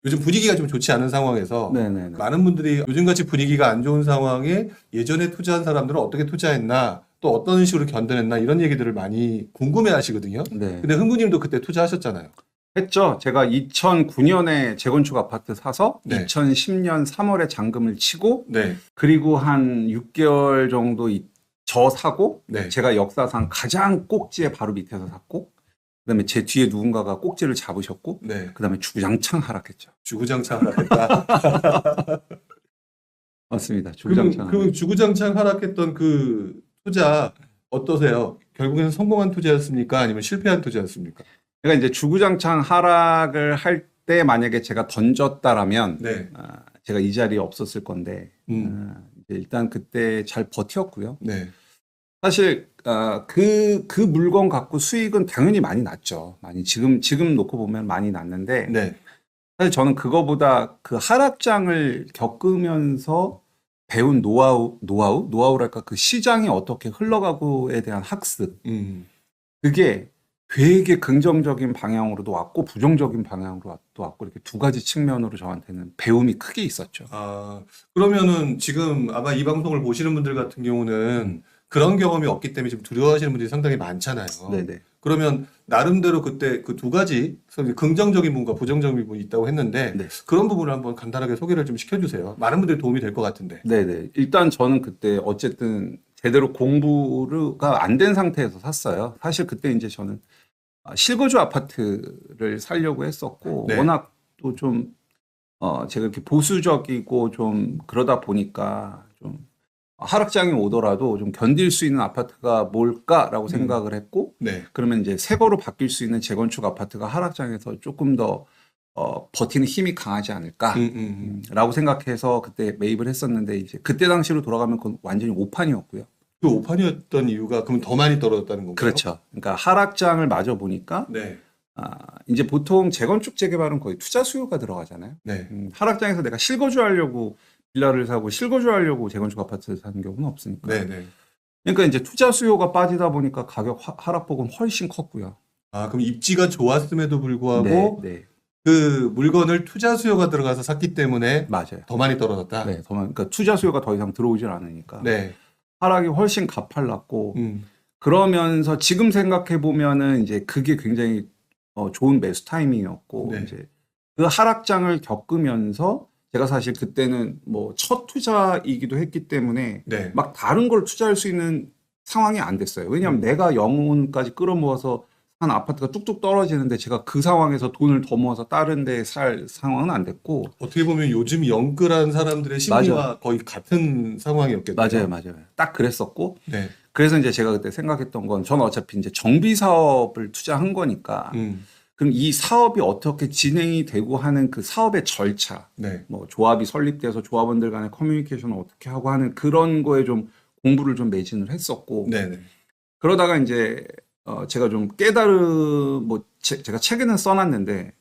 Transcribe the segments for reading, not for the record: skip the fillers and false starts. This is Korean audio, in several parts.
요즘 분위기가 좀 좋지 않은 상황에서 네네네. 많은 분들이 요즘같이 분위기가 안 좋은 상황에 예전에 투자한 사람들은 어떻게 투자했나 또 어떤 식으로 견뎌냈나 이런 얘기들을 많이 궁금해 하시거든요. 네. 근데 흥구님도 그때 투자하셨잖아요. 했죠. 제가 2009년에 재건축 아파트 사서 네. 2010년 3월에 잔금을 치고 네. 그리고 한 6개월 정도 저 사고 네. 제가 역사상 가장 꼭지에 바로 밑에서 샀고 그다음에 제 뒤에 누군가가 꼭지를 잡으셨고 네. 그다음에 주구장창 하락했죠. 주구장창 하락했다. 맞습니다. 그러면, 주구장창. 그러면 주구장창 하락했던 그 투자 어떠세요? 결국에는 성공한 투자였습니까? 아니면 실패한 투자였습니까? 그러니까 이제 주구장창 하락을 할 때 만약에 제가 던졌다라면 네. 제가 이 자리에 없었을 건데 이제 일단 그때 잘 버텼고요. 네. 사실 그 물건 갖고 수익은 당연히 많이 났죠. 많이 지금 놓고 보면 많이 났는데 네. 사실 저는 그거보다 그 하락장을 겪으면서 배운 노하우랄까 그 시장이 어떻게 흘러가고에 대한 학습 그게 되게 긍정적인 방향으로도 왔고 부정적인 방향으로도 왔고 이렇게 두 가지 측면으로 저한테는 배움이 크게 있었죠. 아, 그러면은 지금 아마 이 방송을 보시는 분들 같은 경우는 그런 경험이 없기 때문에 지금 두려워하시는 분들이 상당히 많잖아요. 네네. 그러면 나름대로 그때 그 두 가지 긍정적인 부분과 부정적인 부분이 있다고 했는데 네. 그런 부분을 한번 간단하게 소개를 좀 시켜주세요. 많은 분들이 도움이 될 것 같은데. 네네. 일단 저는 그때 어쨌든 제대로 공부가 안 된 상태에서 샀어요. 사실 그때 이제 저는 실거주 아파트를 사려고 했었고 네. 워낙 또 좀 제가 이렇게 보수적이고 좀 그러다 보니까 좀 하락장이 오더라도 좀 견딜 수 있는 아파트가 뭘까라고 생각을 했고 네. 그러면 이제 새 거로 바뀔 수 있는 재건축 아파트가 하락장에서 조금 더 버티는 힘이 강하지 않을까라고 생각해서 그때 매입을 했었는데 이제 그때 당시로 돌아가면 그건 완전히 오판이었고요. 그 오판이었던 이유가 그럼 더 많이 떨어졌다는 건가요? 그렇죠. 그러니까 하락장을 마저 보니까 네. 이제 보통 재건축 재개발은 거의 투자 수요가 들어가잖아요. 네. 하락장에서 내가 실거주하려고 빌라를 사고 실거주하려고 재건축 아파트를 사는 경우는 없으니까. 네. 네. 그러니까 이제 투자 수요가 빠지다 보니까 가격 하락폭은 훨씬 컸고요. 아, 그럼 입지가 좋았음에도 불구하고 네, 네, 그 물건을 투자 수요가 들어가서 샀기 때문에 맞아요. 더 많이 떨어졌다. 네, 그러니까 투자 수요가 더 이상 들어오질 않으니까 네. 하락이 훨씬 가팔랐고 음. 그러면서 지금 생각해 보면은 이제 그게 굉장히 좋은 매수 타이밍이었고 네. 이제 그 하락장을 겪으면서 제가 사실 그때는 뭐 첫 투자이기도 했기 때문에 네. 막 다른 걸 투자할 수 있는 상황이 안 됐어요. 왜냐하면 내가 영혼까지 끌어모아서 산 아파트가 뚝뚝 떨어지는데 제가 그 상황에서 돈을 더 모아서 다른 데 살 상황은 안 됐고 어떻게 보면 요즘 영끌한 사람들의 심리와 거의 같은 상황이었겠네요. 맞아요. 딱 그랬었고 네. 그래서 이제 제가 그때 생각했던 건 저는 어차피 이제 정비 사업을 투자한 거니까 그럼 이 사업이 어떻게 진행이 되고 하는 그 사업의 절차, 네. 뭐 조합이 설립돼서 조합원들 간의 커뮤니케이션을 어떻게 하고 하는 그런 거에 좀 공부를 좀 매진을 했었고 네네. 그러다가 이제 제가 좀 제가 책에는 써놨는데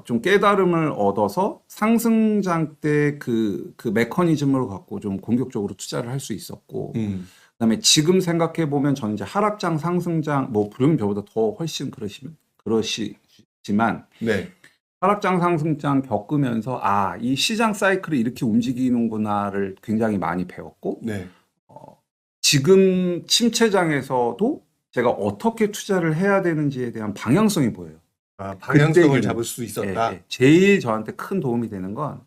좀 깨달음을 얻어서 상승장 때 그 메커니즘을 갖고 좀 공격적으로 투자를 할 수 있었고 그다음에 지금 생각해 보면 저는 이제 하락장, 상승장 뭐 불용 저보다 더 훨씬 그러시지만 네. 하락장, 상승장 겪으면서 이 시장 사이클이 이렇게 움직이는구나를 굉장히 많이 배웠고 네. 지금 침체장에서도 제가 어떻게 투자를 해야 되는지에 대한 방향성이 보여요. 아, 방향성을 그때 잡을 수 있었다. 제일 저한테 큰 도움이 되는 건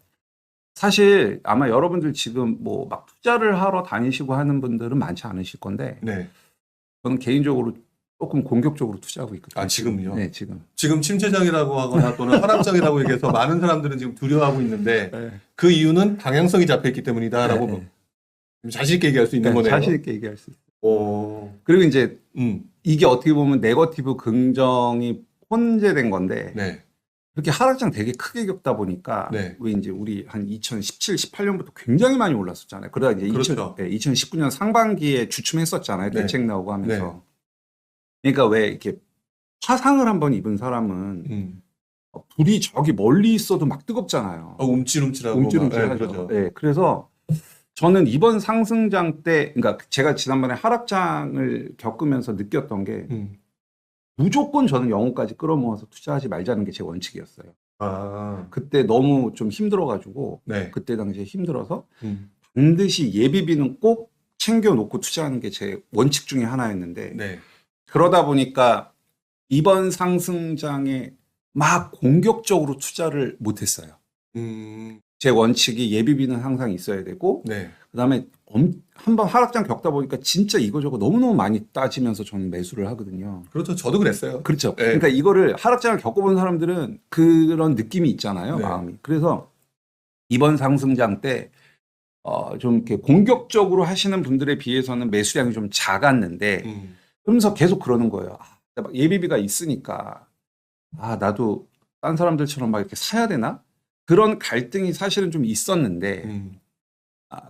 사실 아마 여러분들 지금 뭐 막 투자를 하러 다니시고 하는 분들은 많지 않으실 건데 네. 저는 개인적으로 조금 공격적으로 투자하고 있거든요. 아, 지금요? 네, 지금. 지금 침체장이라고 하거나 또는 하락장이라고 얘기해서 많은 사람들은 지금 두려워하고 있는데 그 이유는 방향성이 잡혀있기 때문이다라고 좀 자신 있게 얘기할 수 있는 거네요. 자신 있게 얘기할 수 있어요. 오. 그리고 이제 이게 어떻게 보면 네거티브 긍정이 혼재된 건데 네. 그렇게 하락장 되게 크게 겪다 보니까 네. 우리 한 2017, 18년부터 굉장히 많이 올랐었잖아요. 그러다 이제 그렇죠. 2019년 상반기에 주춤했었잖아요. 네. 대책 나오고 하면서. 그러니까 왜 이렇게 화상을 한번 입은 사람은 불이 저기 멀리 있어도 막 뜨겁잖아요. 움찔움찔하고 움찔움찔하죠. 그러죠. 네, 그래서 저는 이번 상승장 때, 그러니까 제가 지난번에 하락장을 겪으면서 느꼈던 게 무조건 저는 영혼까지 끌어모아서 투자하지 말자는 게 제 원칙이었어요. 아, 그때 너무 좀 힘들어가지고 네. 그때 당시에 힘들어서 음, 반드시 예비비는 꼭 챙겨놓고 투자하는 게 제 원칙 중에 하나였는데 네. 그러다 보니까 이번 상승장에 막 공격적으로 투자를 못했어요. 제 원칙이 예비비는 항상 있어야 되고 네. 그다음에 한번 하락장 겪다 보니까 진짜 이거저거 너무너무 많이 따지면서 저는 매수를 하거든요. 그렇죠. 저도 그랬어요. 그렇죠. 네. 그러니까 이거를 하락장을 겪어본 사람들은 그런 느낌이 있잖아요. 네. 마음이. 그래서 이번 상승장 때 좀 이렇게 공격적으로 하시는 분들에 비해서는 매수량이 좀 작았는데 그러면서 계속 그러는 거예요. 막 예비비가 있으니까 나도 딴 사람들처럼 막 이렇게 사야 되나? 그런 갈등이 사실은 좀 있었는데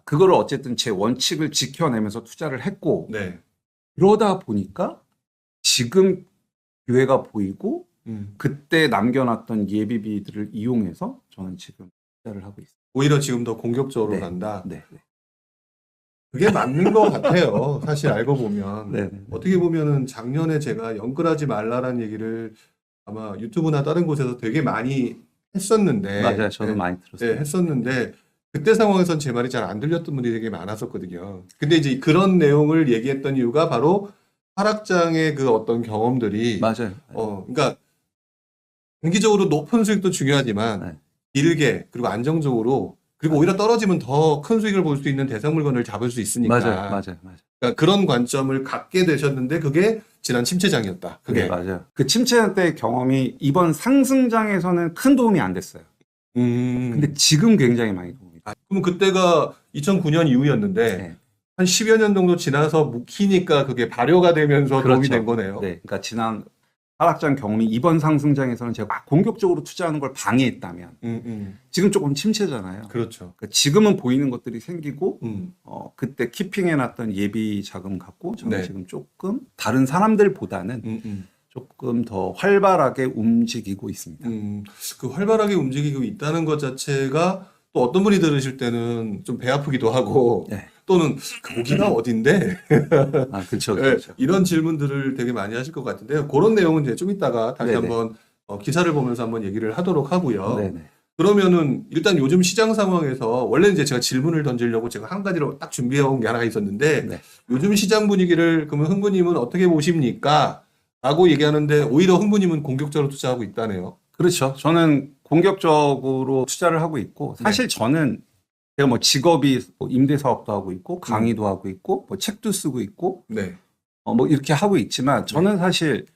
그거를 어쨌든 제 원칙을 지켜내면서 투자를 했고 네. 그러다 보니까 지금 기회가 보이고 그때 남겨놨던 예비비들을 이용해서 저는 지금 투자를 하고 있습니다. 오히려 지금 더 공격적으로 네. 간다. 네. 그게 맞는 것 같아요. 사실 알고 보면. 네. 어떻게 보면은 작년에 제가 연끌하지 말라라는 얘기를 아마 유튜브나 다른 곳에서 되게 많이 했었는데. 맞아요. 저도 네, 많이 네, 들었어요. 했었는데 그때 상황에선 제 말이 잘 안 들렸던 분들이 되게 많았었거든요. 근데 이제 그런 내용을 얘기했던 이유가 바로 하락장의 그 어떤 경험들이 맞아요. 그러니까 단기적으로 높은 수익도 중요하지만 네. 길게 그리고 안정적으로 그리고 오히려 떨어지면 더 큰 수익을 볼 수 있는 대상 물건을 잡을 수 있으니까 맞아요. 그러니까 그런 관점을 갖게 되셨는데 그게 지난 침체장이었다. 그게 네, 맞아요. 그 침체 때 경험이 이번 상승장에서는 큰 도움이 안 됐어요. 근데 지금 굉장히 많이 도움이 돼요. 그럼 그때가 2009년 이후였는데 네. 한 10여 년 정도 지나서 묵히니까 그게 발효가 되면서 도움이 그렇죠. 된 거네요. 네, 그러니까 지난 하락장 경험이 이번 상승장에서는 제가 막 공격적으로 투자하는 걸 방해했다면 지금 조금 침체잖아요. 그렇죠. 그러니까 지금은 보이는 것들이 생기고 음. 그때 키핑해놨던 예비 자금 갖고 저는 네. 지금 조금 다른 사람들보다는 조금 더 활발하게 움직이고 있습니다. 그 활발하게 움직이고 있다는 것 자체가 또 어떤 분이 들으실 때는 좀 배 아프기도 하고 네. 또는 거기가 어딘데? 그렇죠, 네, 그렇죠. 이런 질문들을 되게 많이 하실 것 같은데요. 그런 내용은 이제 좀 이따가 다시 네네. 한번 기사를 보면서 한번 얘기를 하도록 하고요. 네네. 그러면은 일단 요즘 시장 상황에서 원래 이제 제가 질문을 던지려고 제가 한 가지로 딱 준비해 온 게 하나가 있었는데 네. 요즘 시장 분위기를 그러면 흥부님은 어떻게 보십니까? 라고 얘기하는데 오히려 흥부님은 공격적으로 투자하고 있다네요. 그렇죠. 저는 공격적으로 투자를 하고 있고 사실 저는 제가 뭐 직업이 뭐 임대 사업도 하고 있고 강의도 하고 있고 뭐 책도 쓰고 있고 네. 뭐 이렇게 하고 있지만 저는 사실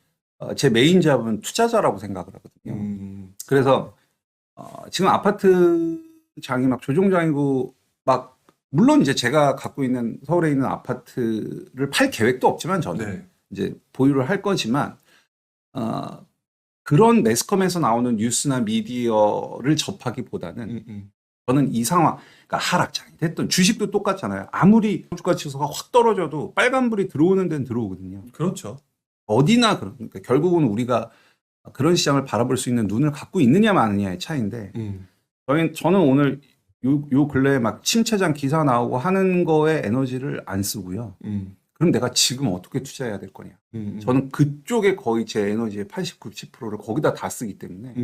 제 메인 잡은 투자자라고 생각을 하거든요. 그래서 지금 아파트 장이 막 조종장이고 막 물론 이제 제가 갖고 있는 서울에 있는 아파트를 팔 계획도 없지만 저는 네. 이제 보유를 할 거지만 그런 매스컴에서 나오는 뉴스나 미디어를 접하기보다는 저는 이 상황, 그러니까 하락장이 됐든 주식도 똑같잖아요. 아무리 주가 지수가 확 떨어져도 빨간불이 들어오는 데는 들어오거든요. 그렇죠. 어디나 그러니까 결국은 우리가 그런 시장을 바라볼 수 있는 눈을 갖고 있느냐 마느냐의 차이인데 저는 오늘 요 근래에 막 침체장 기사 나오고 하는 거에 에너지를 안 쓰고요. 그럼 내가 지금 어떻게 투자해야 될 거냐. 저는 그쪽에 거의 제 에너지의 80, 90%를 거기다 다 쓰기 때문에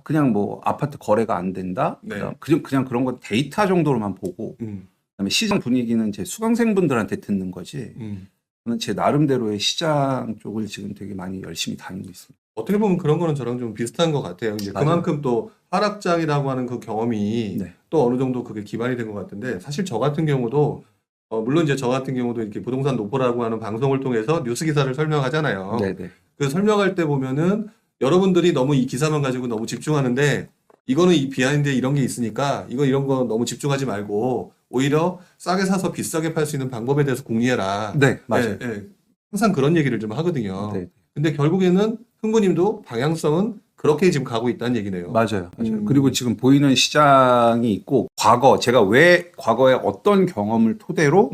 그냥 뭐 아파트 거래가 안 된다. 네. 그냥 그런 건 데이터 정도로만 보고 그다음에 시장 분위기는 제 수강생분들한테 듣는 거지. 저는 제 나름대로의 시장 쪽을 지금 되게 많이 열심히 다니고 있습니다. 어떻게 보면 그런 거는 저랑 좀 비슷한 것 같아요. 이제 맞아요. 그만큼 또 하락장이라고 하는 그 경험이 네. 또 어느 정도 그게 기반이 된 것 같은데 사실 저 같은 경우도 물론 이제 저 같은 경우도 이렇게 부동산 노포라고 하는 방송을 통해서 뉴스 기사를 설명하잖아요. 네네. 그 설명할 때 보면은 여러분들이 너무 이 기사만 가지고 너무 집중하는데 이거는 이 비하인드에 이런 게 있으니까 이런 거 너무 집중하지 말고 오히려 싸게 사서 비싸게 팔 수 있는 방법에 대해서 궁리해라. 네, 맞아요. 예, 예. 항상 그런 얘기를 좀 하거든요. 네. 근데 결국에는 흥부님도 방향성은 그렇게 지금 가고 있다는 얘기네요. 맞아요. 그리고 지금 보이는 시장이 있고 제가 왜 과거에 어떤 경험을 토대로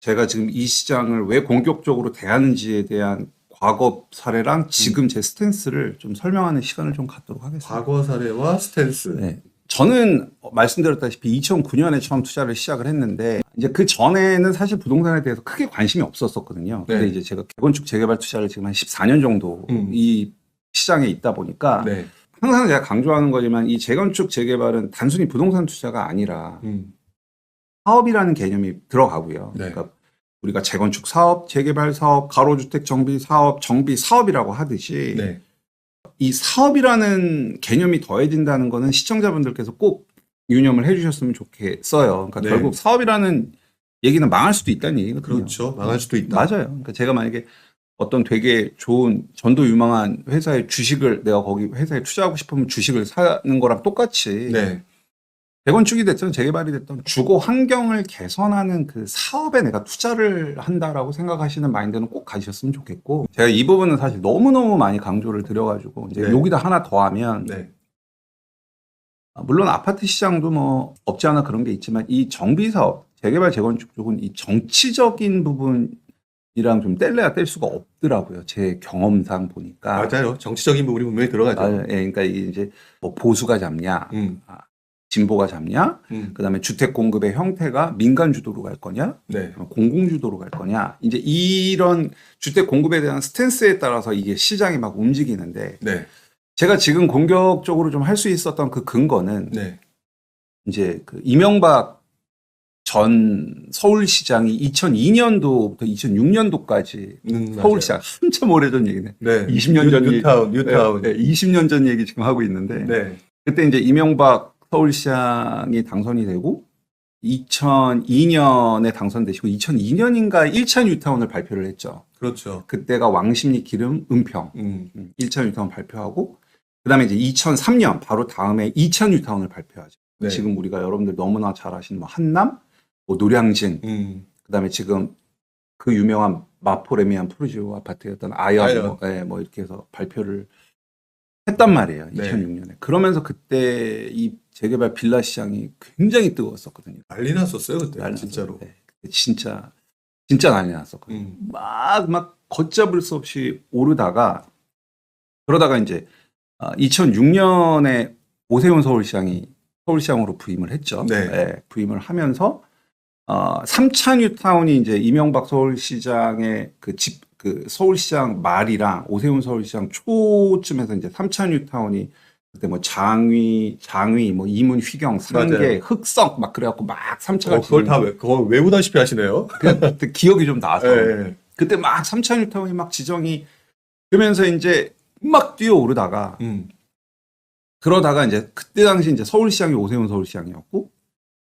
제가 지금 이 시장을 왜 공격적으로 대하는지에 대한 과거 사례랑 지금 제 스탠스를 좀 설명하는 시간을 좀 갖도록 하겠습니다. 과거 사례와 스탠스. 네. 저는 말씀드렸다시피 2009년에 처음 투자를 시작을 했는데 이제 그 전에는 사실 부동산에 대해서 크게 관심이 없었었거든요. 근데 네. 이제 제가 재건축 재개발 투자를 지금 한 14년 정도 이 시장에 있다 보니까 네. 항상 제가 강조하는 거지만 이 재건축 재개발은 단순히 부동산 투자가 아니라 사업이라는 개념이 들어가고요. 네. 그러니까 우리가 재건축 사업, 재개발 사업, 가로주택 정비 사업, 정비 사업이라고 하듯이 네. 이 사업이라는 개념이 더해진다는 거는 시청자분들께서 꼭 유념을 해주셨으면 좋겠어요. 그러니까 네. 결국 사업이라는 얘기는 망할 수도 있다는 얘기거든요. 그렇죠. 망할 수도 있다. 맞아요. 그러니까 제가 만약에 어떤 되게 좋은 전도 유망한 회사의 주식을 내가 거기 회사에 투자하고 싶으면 주식을 사는 거랑 똑같이 네. 재건축이 됐든 재개발이 됐든 주거 환경을 개선하는 그 사업에 내가 투자를 한다라고 생각하시는 마인드는 꼭 가지셨으면 좋겠고 제가 이 부분은 사실 너무너무 많이 강조를 드려가지고 이제 네. 여기다 하나 더하면 네. 물론 아파트 시장도 뭐 없지 않아 그런 게 있지만 이 정비 사업, 재개발 재건축 쪽은 이 정치적인 부분이랑 좀 뗄래야 뗄 수가 없더라고요. 제 경험상 보니까. 맞아요. 정치적인 부분이 분명히 들어가죠. 예, 그러니까 이게 이제 뭐 보수가 잡냐, 음. 진보가 잡냐, 그다음에 주택 공급의 형태가 민간 주도로 갈 거냐, 네. 공공 주도로 갈 거냐. 이제 이런 주택 공급에 대한 스탠스에 따라서 이게 시장이 막 움직이는데 네. 제가 지금 공격적으로 좀 할 수 있었던 그 근거는 네. 이제 그 이명박 전 서울시장이 2002년도부터 2006년도까지 맞아요. 서울시장 한참 오래전 얘기네. 네. 20년 전 뉴타운. 네, 20년 전 얘기 지금 하고 있는데 네. 그때 이제 이명박 서울시장이 당선이 되고 2002년에 당선되시고 2002년인가 1차 뉴타운을 발표를 했죠. 그렇죠. 그때가 왕십리 기름 은평 1차 뉴타운 발표하고 그다음에 이제 2003년 바로 다음에 2차 뉴타운을 발표하죠. 네. 지금 우리가 여러분들 너무나 잘 아시는 뭐 한남, 뭐 노량진, 그다음에 지금 그 유명한 마포레미안 푸르지오 아파트였던 아연. 뭐 이렇게 해서 발표를 했단 말이에요. 네. 2006년에. 그러면서 그때 이 재개발 빌라 시장이 굉장히 뜨거웠었거든요. 난리 났었어요 그때. 난리 진짜로. 났었어요. 네. 진짜 난리 났었거든요. 막 걷잡을 수 없이 오르다가 그러다가 이제 2006년에 오세훈 서울시장이 서울시장으로 부임을 했죠. 네. 네, 부임을 하면서 3차 뉴타운이 이제 이명박 서울시장의 그 서울시장 말이랑 오세훈 서울시장 초쯤에서 이제 3차 뉴타운이 그때 뭐 장위 뭐 이문 휘경 상계 맞아요. 흑석 막 그래갖고 막 3차가 그걸 다 그걸 외우다시피 하시네요. 그때 기억이 좀 나서 네. 그때 막 3차 뉴타운이 막 지정이 그러면서 이제 막 뛰어오르다가 그러다가 이제 그때 당시 이제 서울시장이 오세훈 서울시장이었고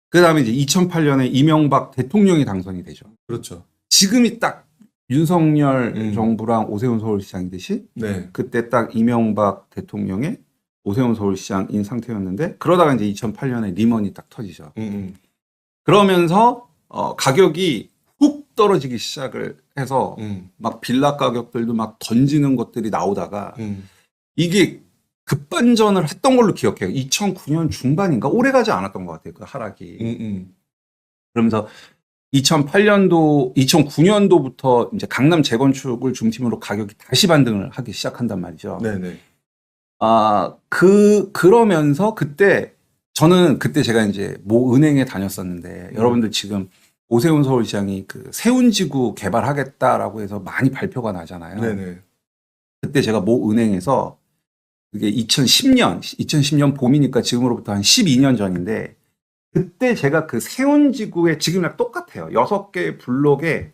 그 다음에 이제 2008년에 이명박 대통령이 당선이 되죠. 그렇죠. 지금이 딱 윤석열 정부랑 오세훈 서울시장이듯이 네. 그때 딱 이명박 대통령의 오세훈 서울시장인 상태였는데 그러다가 이제 2008년에 리먼이 딱 터지죠. 그러면서 가격이 훅 떨어지기 시작을 해서 막 빌라 가격들도 막 던지는 것들이 나오다가 이게 급반전을 했던 걸로 기억해요. 2009년 중반인가 오래 가지 않았던 것 같아요. 그 하락이. 그러면서 2009년도부터 이제 강남 재건축을 중심으로 가격이 다시 반등을 하기 시작한단 말이죠. 네네. 그러면서 저는 그때 제가 이제 모 은행에 다녔었는데 여러분들 지금 오세훈 서울시장이 그 세운지구 개발하겠다라고 해서 많이 발표가 나잖아요. 네네. 그때 제가 모 은행에서 그게 2010년 봄이니까 지금으로부터 한 12년 전인데 그때 제가 그 세운지구에 지금이랑 똑같아요. 6개 블록에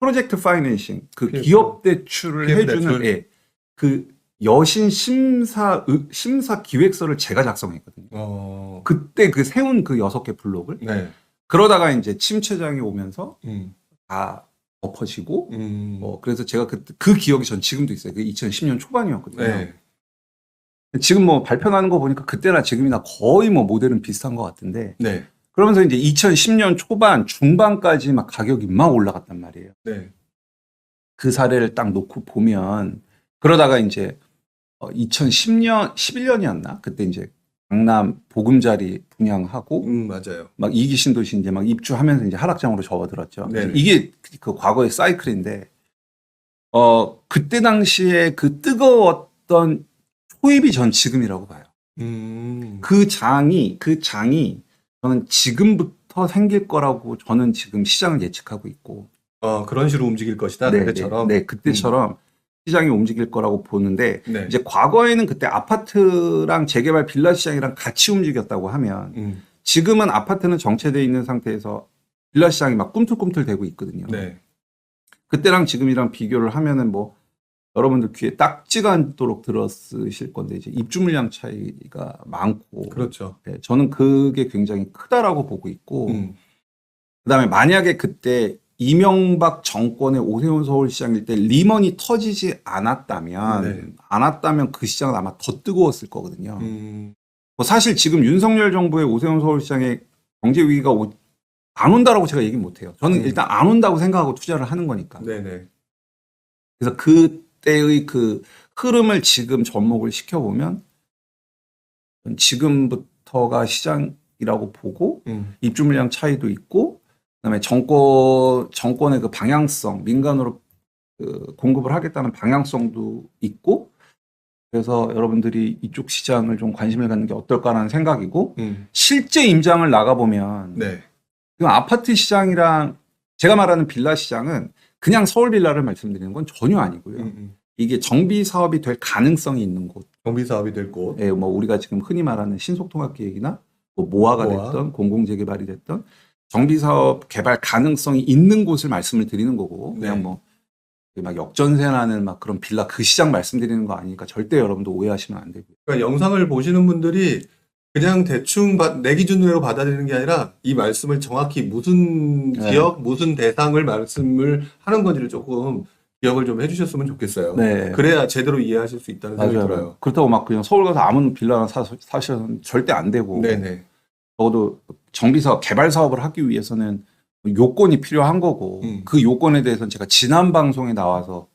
프로젝트 파이낸싱 그 기업 대출을 해주는 그 여신 심사 기획서를 제가 작성했거든요. 그때 그 세운 그 6개 블록을 네. 그러다가 이제 침체장이 오면서 다 엎어지고 그래서 제가 그 기억이 전 지금도 있어요. 그 2010년 초반이었거든요. 네. 지금 뭐 발표나는 거 보니까 그때나 지금이나 거의 뭐 모델은 비슷한 것 같은데 네. 그러면서 이제 2010년 초반 중반까지 막 가격이 막 올라갔단 말이에요. 네. 그 사례를 딱 놓고 보면 그러다가 이제 2010년 11년이었나 그때 이제 강남 보금자리 분양하고 맞아요. 막 이기 신도시 이제 막 입주하면서 이제 하락장으로 접어들었죠. 네네. 이게 그 과거의 사이클인데 그때 당시에 그 뜨거웠던 초입이 전 지금이라고 봐요. 그 장이 저는 지금부터 생길 거라고 저는 지금 시장을 예측하고 있고. 그런 식으로 움직일 것이다. 그때처럼. 네, 그때처럼 시장이 움직일 거라고 보는데 네. 이제 과거에는 그때 아파트랑 재개발 빌라 시장이랑 같이 움직였다고 하면 지금은 아파트는 정체되어 있는 상태에서 빌라 시장이 막 꿈틀꿈틀 대고 있거든요. 네. 그때랑 지금이랑 비교를 하면은 뭐 여러분들 귀에 딱지가 않도록 들었으실 건데 이제 입주 물량 차이가 많고 그렇죠. 네, 저는 그게 굉장히 크다라고 보고 있고 그다음에 만약에 그때 이명박 정권의 오세훈 서울시장일 때 리먼이 터지지 않았다면 네. 그 시장은 아마 더 뜨거웠을 거거든요. 뭐 사실 지금 윤석열 정부의 오세훈 서울시장의 경제 위기가 안 온다라고 제가 얘기 못 해요. 저는 일단 안 온다고 생각하고 투자를 하는 거니까. 네네. 그래서 그때의 그 흐름을 지금 접목을 시켜보면 지금부터가 시장이라고 보고 입주 물량 차이도 있고 그다음에 정권의 그 방향성 민간으로 그 공급을 하겠다는 방향성도 있고 그래서 여러분들이 이쪽 시장을 좀 관심을 갖는 게 어떨까라는 생각이고 실제 임장을 나가보면 네. 그 아파트 시장이랑 제가 말하는 빌라 시장은 그냥 서울 빌라를 말씀드리는 건 전혀 아니고요. 이게 정비 사업이 될 가능성이 있는 곳. 정비 사업이 될 곳. 예, 뭐 우리가 지금 흔히 말하는 신속통합기획이나 뭐 모아가 모아. 됐던 공공재개발이 됐던 정비 사업 개발 가능성이 있는 곳을 말씀을 드리는 거고 그냥 네. 뭐 막 역전세나는 막 그런 빌라 그 시장 말씀드리는 거 아니니까 절대 여러분도 오해하시면 안 되고요. 그러니까 영상을 보시는 분들이 그냥 대충 내 기준으로 받아들이는 게 아니라 이 말씀을 정확히 무슨 네. 지역, 무슨 대상을 말씀을 하는 건지를 조금 기억을 좀 해주셨으면 좋겠어요. 네. 그래야 제대로 이해하실 수 있다는 생각이 맞아요. 들어요. 그렇다고 막 그냥 서울 가서 아무 빌라나 사셔서는 절대 안 되고 네네. 적어도 정비 사업, 개발 사업을 하기 위해서는 요건이 필요한 거고 그 요건에 대해서는 제가 지난 방송에 나와서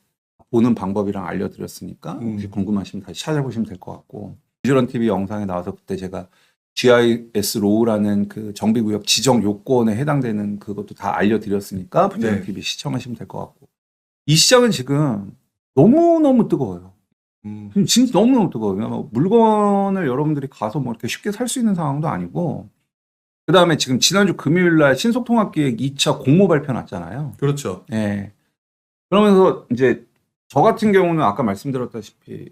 보는 방법이랑 알려드렸으니까 혹시 궁금하시면 다시 찾아보시면 될 것 같고 비주런 TV 영상에 나와서 그때 제가 GIS 로우라는 그 정비구역 지정 요건에 해당되는 그것도 다 알려드렸으니까 비주런 네. TV 시청하시면 될 것 같고 이 시장은 지금 너무너무 뜨거워요. 지금 진짜 너무너무 뜨거워요. 뭐 물건을 여러분들이 가서 뭐 이렇게 쉽게 살 수 있는 상황도 아니고 그 다음에 지금 지난주 금요일 날 신속통합기획 2차 공모 발표 났잖아요. 그렇죠. 예. 그러면서 이제 저 같은 경우는 아까 말씀드렸다시피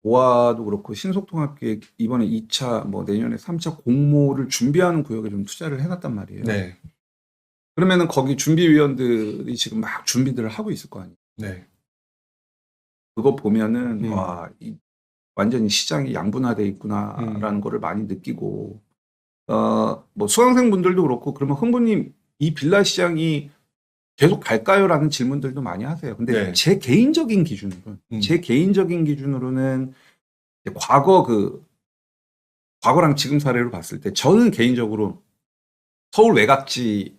모아도 그렇고 신속통합기획 이번에 2차 뭐 내년에 3차 공모를 준비하는 구역에 좀 투자를 해놨단 말이에요. 네. 그러면은 거기 준비위원들이 지금 막 준비들을 하고 있을 거 아니에요. 네. 그거 보면은 와, 완전히 시장이 양분화돼 있구나라는 거를 많이 느끼고 뭐 수강생분들도 그렇고 그러면 흥부님 이 빌라 시장이 계속 갈까요라는 질문들도 많이 하세요. 근데 네. 제 개인적인 기준으로는 이제 과거랑 지금 사례로 봤을 때 저는 개인적으로 서울 외곽지의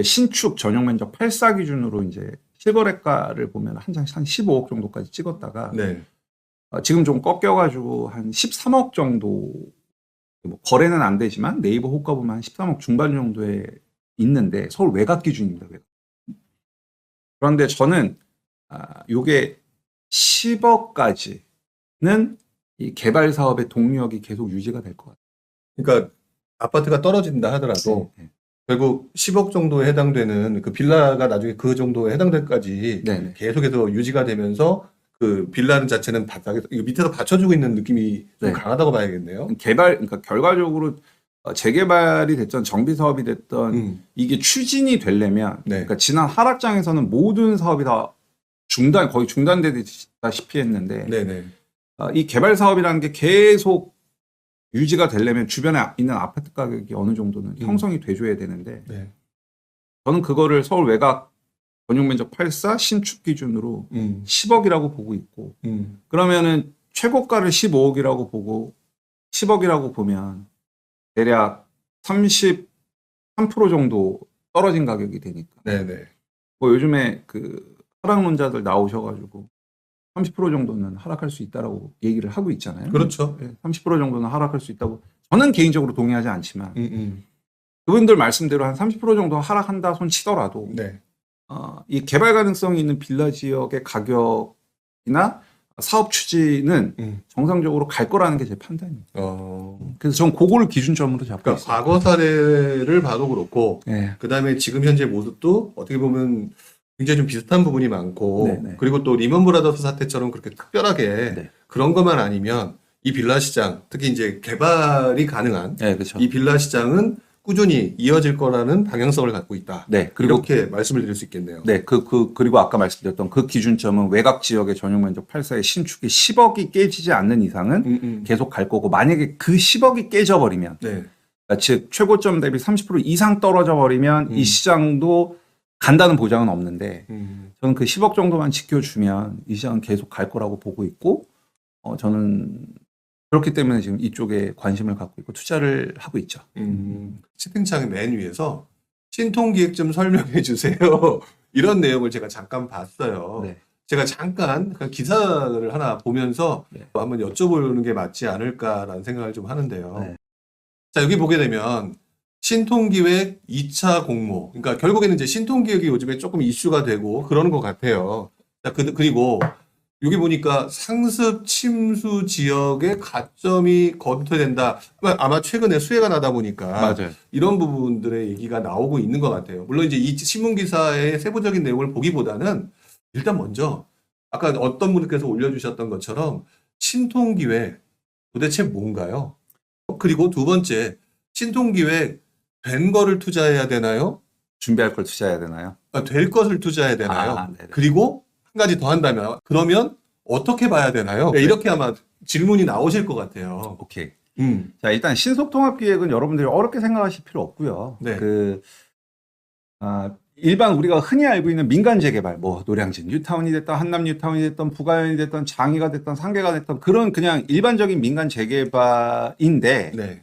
신축 전용 면적 8사 기준으로 이제 실거래가를 보면 한 장씩 한 15억 정도까지 찍었다가 네. 지금 좀 꺾여가지고 한 13억 정도 뭐 거래는 안 되지만 네이버 호가 보면 한 13억 중반 정도에 있는데 서울 외곽 기준입니다. 외곽. 그런데 저는 요게 10억까지는 이 개발 사업의 동력이 계속 유지가 될 것 같아요. 그러니까 아파트가 떨어진다 하더라도 네. 결국 10억 정도에 해당되는 그 빌라가 나중에 그 정도에 해당될까지 네. 계속해서 유지가 되면서 그 빌라는 자체는 바닥에 이거 밑에서 받쳐주고 있는 느낌이 좀 네. 강하다고 봐야겠네요. 그러니까 결과적으로 재개발이 됐던 정비 사업이 됐던 이게 추진이 되려면 네. 그러니까 지난 하락장에서는 모든 사업이 다 거의 중단되다시피 했는데 네네. 이 개발 사업이라는 게 계속 유지가 되려면 주변에 있는 아파트 가격이 어느 정도는 형성이 돼줘야 되는데 네. 저는 그거를 서울 외곽 전용 면적 8사 신축 기준으로 10억이라고 보고 있고 그러면은 최고가를 15억이라고 보고 10억이라고 보면 대략 33% 정도 떨어진 가격이 되니까. 네네. 뭐 요즘에 그 하락론자들 나오셔가지고 30% 정도는 하락할 수 있다라고 얘기를 하고 있잖아요. 그렇죠. 30% 정도는 하락할 수 있다고 저는 개인적으로 동의하지 않지만 그분들 말씀대로 한 30% 정도 하락한다 손 치더라도 네. 이 개발 가능성이 있는 빌라 지역의 가격이나 사업 추진은 정상적으로 갈 거라는 게 제 판단입니다. 그래서 전 그거를 기준점으로 잡고 그러니까 있어요. 과거 사례를 봐도 그렇고 네. 그다음에 지금 현재 모습도 어떻게 보면 굉장히 좀 비슷한 부분이 많고 네네. 그리고 또 리먼 브라더스 사태처럼 그렇게 특별하게 네. 그런 것만 아니면 이 빌라 시장, 특히 이제 개발이 가능한 네, 그렇죠. 이 빌라 시장은 꾸준히 이어질 거라는 방향성을 갖고 있다. 네, 그리고 이렇게 말씀을 드릴 수 있겠네요. 네, 그리고 아까 말씀드렸던 그 기준점은 외곽 지역의 전용 면적 8사의 신축이 10억이 깨지지 않는 이상은 계속 갈 거고, 만약에 그 10억이 깨져버리면, 네. 그러니까 즉 최고점 대비 30% 이상 떨어져 버리면 이 시장도 간다는 보장은 없는데, 저는 그 10억 정도만 지켜주면 이 시장은 계속 갈 거라고 보고 있고, 저는 그렇기 때문에 지금 이쪽에 관심을 갖고 있고 투자를 하고 있죠. 채팅창 맨 위에서 신통기획 좀 설명해 주세요. 이런 내용을 제가 잠깐 봤어요. 네. 제가 잠깐 그 기사를 하나 보면서 네. 한번 여쭤보는 게 맞지 않을까라는 생각을 좀 하는데요. 네. 자, 여기 보게 되면 신통기획 2차 공모. 그러니까 결국에는 이제 신통기획이 요즘에 조금 이슈가 되고 그러는 것 같아요. 자, 그리고 여기 보니까 상습 침수 지역의 가점이 검토된다. 아마 최근에 수해가 나다 보니까 맞아요. 이런 부분들의 얘기가 나오고 있는 것 같아요. 물론 이제 이 신문 기사의 세부적인 내용을 보기보다는 일단 먼저 아까 어떤 분께서 올려주셨던 것처럼 신통기획 도대체 뭔가요? 그리고 두 번째, 신통기획 된 거를 투자해야 되나요? 준비할 걸 투자해야 되나요? 될 것을 투자해야 되나요? 네네. 그리고 한 가지 더 한다면 그러면 어떻게 봐야 되나요? 네, 이렇게 아마 질문이 나오실 것 같아요. 오케이. 음. 자, 일단 신속통합기획은 여러분들이 어렵게 생각하실 필요 없고요. 네. 일반 우리가 흔히 알고 있는 민간 재개발, 뭐 노량진 뉴타운이 됐던 한남 뉴타운이 됐던 부가연이 됐던 장위가 됐던 상계가 됐던 그런 그냥 일반적인 민간 재개발인데 네.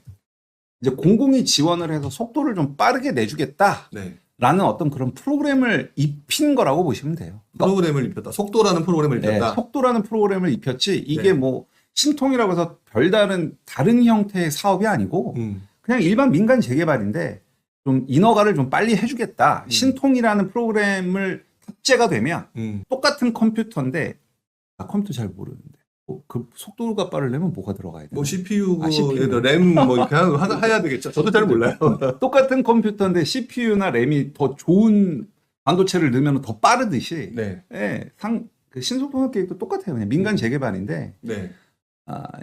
이제 공공이 지원을 해서 속도를 좀 빠르게 내주겠다. 네. 라는 어떤 그런 프로그램을 입힌 거라고 보시면 돼요. 프로그램을 입혔다. 속도라는 프로그램을 입혔다. 네, 속도라는 프로그램을 입혔지 이게 네. 뭐 신통이라고 해서 별다른 다른 형태의 사업이 아니고 그냥 일반 민간 재개발인데 좀 인허가를 좀 빨리 해주겠다. 신통이라는 프로그램을 탑재가 되면 똑같은 컴퓨터인데 컴퓨터 잘 모르는데 그 속도가 빠르려면 뭐가 들어가야 돼요? 뭐 CPU, CPU. 램 뭐 이렇게 해야 되겠죠. 저도 잘 몰라요. 똑같은 컴퓨터인데 CPU나 램이 더 좋은 반도체를 넣으면 더 빠르듯이 네. 그 신속통합 계획도 똑같아요. 그냥 민간 재개발인데 네.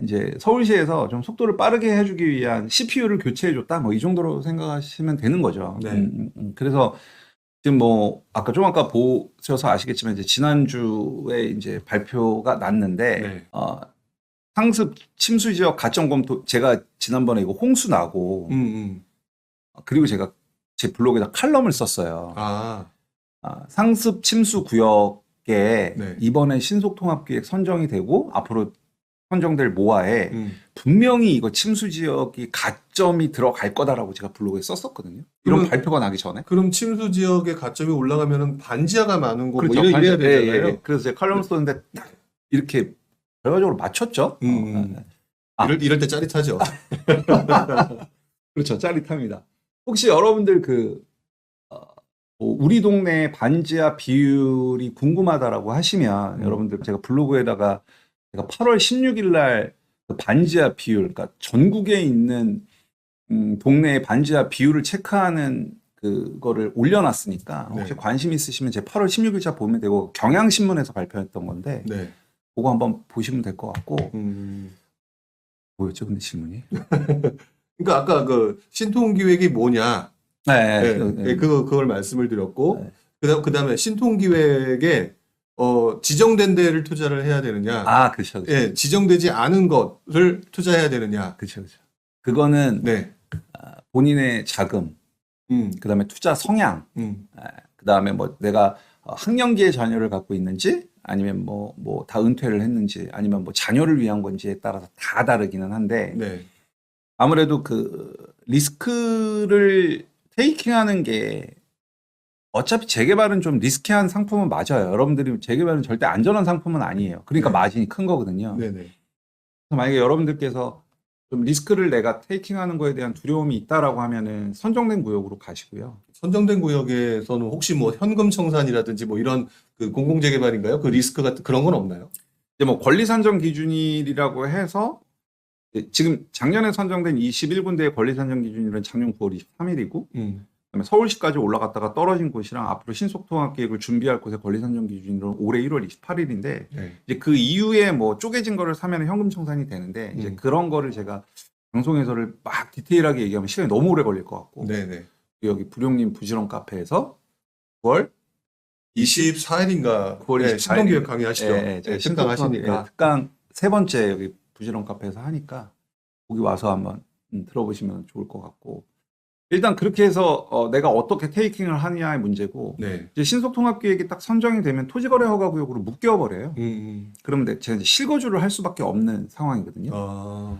이제 서울시에서 좀 속도를 빠르게 해주기 위한 CPU를 교체해줬다. 뭐 이 정도로 생각하시면 되는 거죠. 네. 그래서 지금 뭐 아까 보셔서 아시겠지만 이제 지난주에 이제 발표가 났는데 네. 상습 침수 지역 가점 검토 제가 지난번에 이거 홍수 나고 그리고 제가 제 블로그에다 칼럼을 썼어요. 상습 침수 구역에 네. 이번에 신속통합기획 선정이 되고 앞으로 선정될 모아에 분명히 이거 침수 지역이 가점이 들어갈 거다라고 제가 블로그에 썼었거든요. 이런 발표가 나기 전에. 그럼 침수 지역의 가점이 올라가면은 반지하가 많은 거고 그렇죠. 이래야 반지- 예, 되잖아요. 예. 그래서 제가 칼럼을 썼는데 딱 이렇게 결과적으로 맞췄죠. 이럴 때 짜릿하죠. 그렇죠. 짜릿합니다. 혹시 여러분들 뭐 우리 동네 반지하 비율이 궁금하다라고 하시면 여러분들 제가 블로그에다가 제가 8월 16일 날 그 반지하 비율, 그러니까 전국에 있는 동네의 반지하 비율을 체크하는 그거를 올려놨으니까 혹시 네. 관심 있으시면 제 8월 16일자 보면 되고 경향신문에서 발표했던 건데 네. 그거 한번 보시면 될 것 같고 뭐였죠 근데 질문이? 그러니까 아까 그 신통기획이 뭐냐? 네. 그걸 말씀을 드렸고 그다음에 신통기획에 지정된 데를 투자를 해야 되느냐? 그렇죠. 예, 지정되지 않은 것을 투자해야 되느냐? 그렇죠. 그거는 네. 본인의 자금, 그다음에 투자 성향, 그다음에 뭐 내가 학령기의 자녀를 갖고 있는지 아니면 뭐 다 은퇴를 했는지 아니면 뭐 자녀를 위한 건지에 따라서 다 다르기는 한데 네. 아무래도 그 리스크를 테이킹하는 게 어차피 재개발은 좀 리스키한 상품은 맞아요. 여러분들이 재개발은 절대 안전한 상품은 아니에요. 그러니까 네. 마진이 큰 거거든요. 네네. 그래서 만약에 여러분들께서 좀 리스크를 내가 테이킹하는 거에 대한 두려움이 있다라고 하면은 선정된 구역으로 가시고요. 선정된 구역에서는 혹시 뭐 현금 청산이라든지 뭐 이런 그 공공재개발인가요? 그 리스크 같은 그런 건 없나요? 이제 뭐 권리 산정 기준이라고 해서 지금 작년에 선정된 21군데의 권리 산정 기준일은 작년 9월 23일이고 서울시까지 올라갔다가 떨어진 곳이랑 앞으로 신속통합 계획을 준비할 곳의 권리 산정 기준으로 올해 1월 28일인데 네. 이제 그 이후에 뭐 쪼개진 거를 사면 현금 청산이 되는데 이제 그런 거를 제가 방송에서를 막 디테일하게 얘기하면 시간이 너무 오래 걸릴 것 같고 네네. 여기 부룡님 부지런 카페에서 9월 24일인가 9월 24일 신동기획 강의하시죠? 예, 네, 신속통합 특강 하시니까. 특강 세 번째 여기 부지런 카페에서 하니까 거기 와서 한번 들어보시면 좋을 것 같고 일단 그렇게 해서 내가 어떻게 테이킹을 하느냐의 문제고 네. 이제 신속통합계획이 딱 선정이 되면 토지거래허가구역으로 묶여버려요. 그러면 제가 이제 실거주를 할 수밖에 없는 상황이거든요. 아,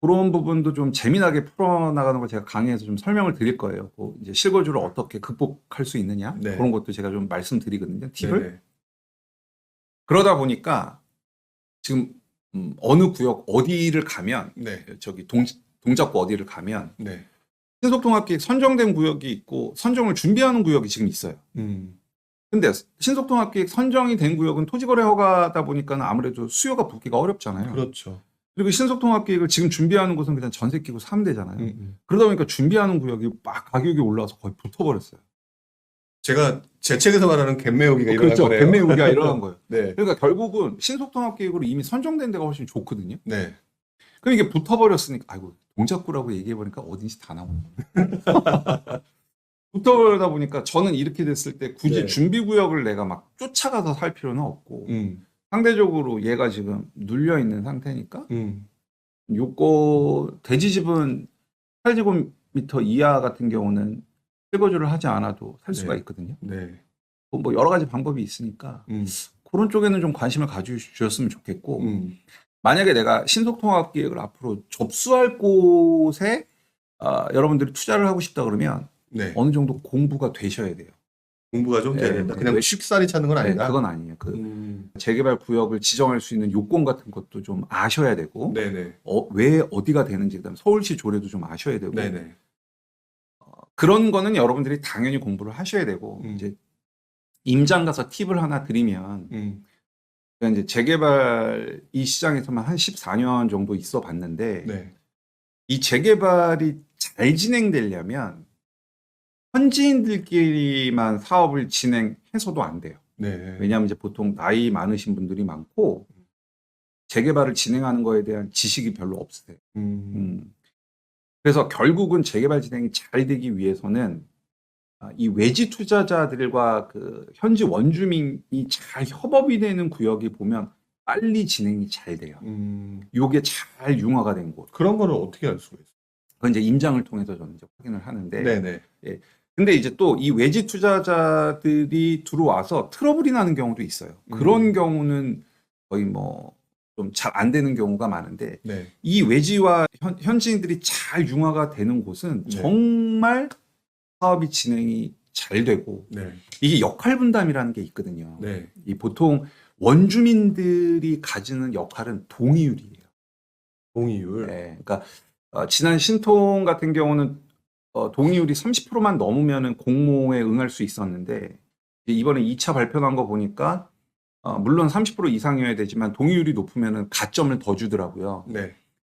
그런 부분도 좀 재미나게 풀어나가는 걸 제가 강의에서 좀 설명을 드릴 거예요. 그 이제 실거주를 어떻게 극복할 수 있느냐 네. 그런 것도 제가 좀 말씀드리거든요. 팁을. 네네. 그러다 그러다 보니까 지금 어느 구역 어디를 가면 네. 저기 동작구 어디를 가면 네. 신속통합계획 선정된 구역이 있고 선정을 준비하는 구역이 지금 있어요. 근데 신속통합계획 선정이 된 구역은 토지거래 허가다 보니까 아무래도 수요가 붙기가 어렵잖아요. 그렇죠. 그리고 신속통합계획을 지금 준비하는 곳은 그냥 전세 끼고 사면 되잖아요. 그러다 보니까 준비하는 구역이 막 가격이 올라와서 거의 붙어버렸어요. 제가 제 책에서 말하는 갭매우기가 일어난 그렇죠. 거네요. 갭매우기가 일어난 거예요. 네. 그러니까 결국은 신속통합계획으로 이미 선정된 데가 훨씬 좋거든요. 네. 그럼 이게 붙어버렸으니까 아이고 동작구라고 얘기해보니까 어딘지 다 나오네. 붙어버리다 보니까 저는 이렇게 됐을 때 굳이 네. 준비구역을 내가 막 쫓아가서 살 필요는 없고 상대적으로 얘가 지금 눌려있는 상태니까 요거 대지집은 8제곱미터 이하 같은 경우는 실거주를 하지 않아도 살 수가 네. 있거든요. 네. 뭐 여러 가지 방법이 있으니까 그런 쪽에는 좀 관심을 가져주셨으면 좋겠고 만약에 내가 신속통합계획을 앞으로 접수할 곳에 여러분들이 투자를 하고 싶다 그러면 네. 어느 정도 공부가 되셔야 돼요. 공부가 좀 돼야 네, 된다. 네. 그냥 왜- 쉽사리 찾는 건 네, 아니다. 그건 아니에요. 재개발 구역을 지정할 수 있는 요건 같은 것도 좀 아셔야 되고 네네. 왜 어디가 되는지 그다음 서울시 조례도 좀 아셔야 되고 네네. 그런 거는 여러분들이 당연히 공부를 하셔야 되고 이제 임장 가서 팁을 하나 드리면 그러니까 이제 재개발 이 시장에서만 한 14년 정도 있어 봤는데 네. 이 재개발이 잘 진행되려면 현지인들끼리만 사업을 진행해서도 안 돼요. 네. 왜냐하면 이제 보통 나이 많으신 분들이 많고 재개발을 진행하는 거에 대한 지식이 별로 없으세요. 그래서 결국은 재개발 진행이 잘 되기 위해서는 이 외지 투자자들과 그 현지 원주민이 잘 협업이 되는 구역이 보면 빨리 진행이 잘 돼요. 요게 잘 융화가 된 곳. 그런 거는 어떻게 알 수가 있어요? 그건 이제 임장을 통해서 저는 이제 확인을 하는데. 네네. 근데 이제 또 이 외지 투자자들이 들어와서 트러블이 나는 경우도 있어요. 그런 경우는 거의 뭐 좀 잘 안 되는 경우가 많은데 네. 이 외지와 현지인들이 잘 융화가 되는 곳은 네. 정말 사업이 진행이 잘 되고 네. 이게 역할 분담이라는 게 있거든요. 네. 이 보통 원주민들이 가지는 역할은 동의율이에요. 동의율. 네, 그러니까 지난 신통 같은 경우는 동의율이 30%만 넘으면은 공모에 응할 수 있었는데 이번에 2차 발표 난 거 보니까 물론 30% 이상이어야 되지만 동의율이 높으면은 가점을 더 주더라고요. 네.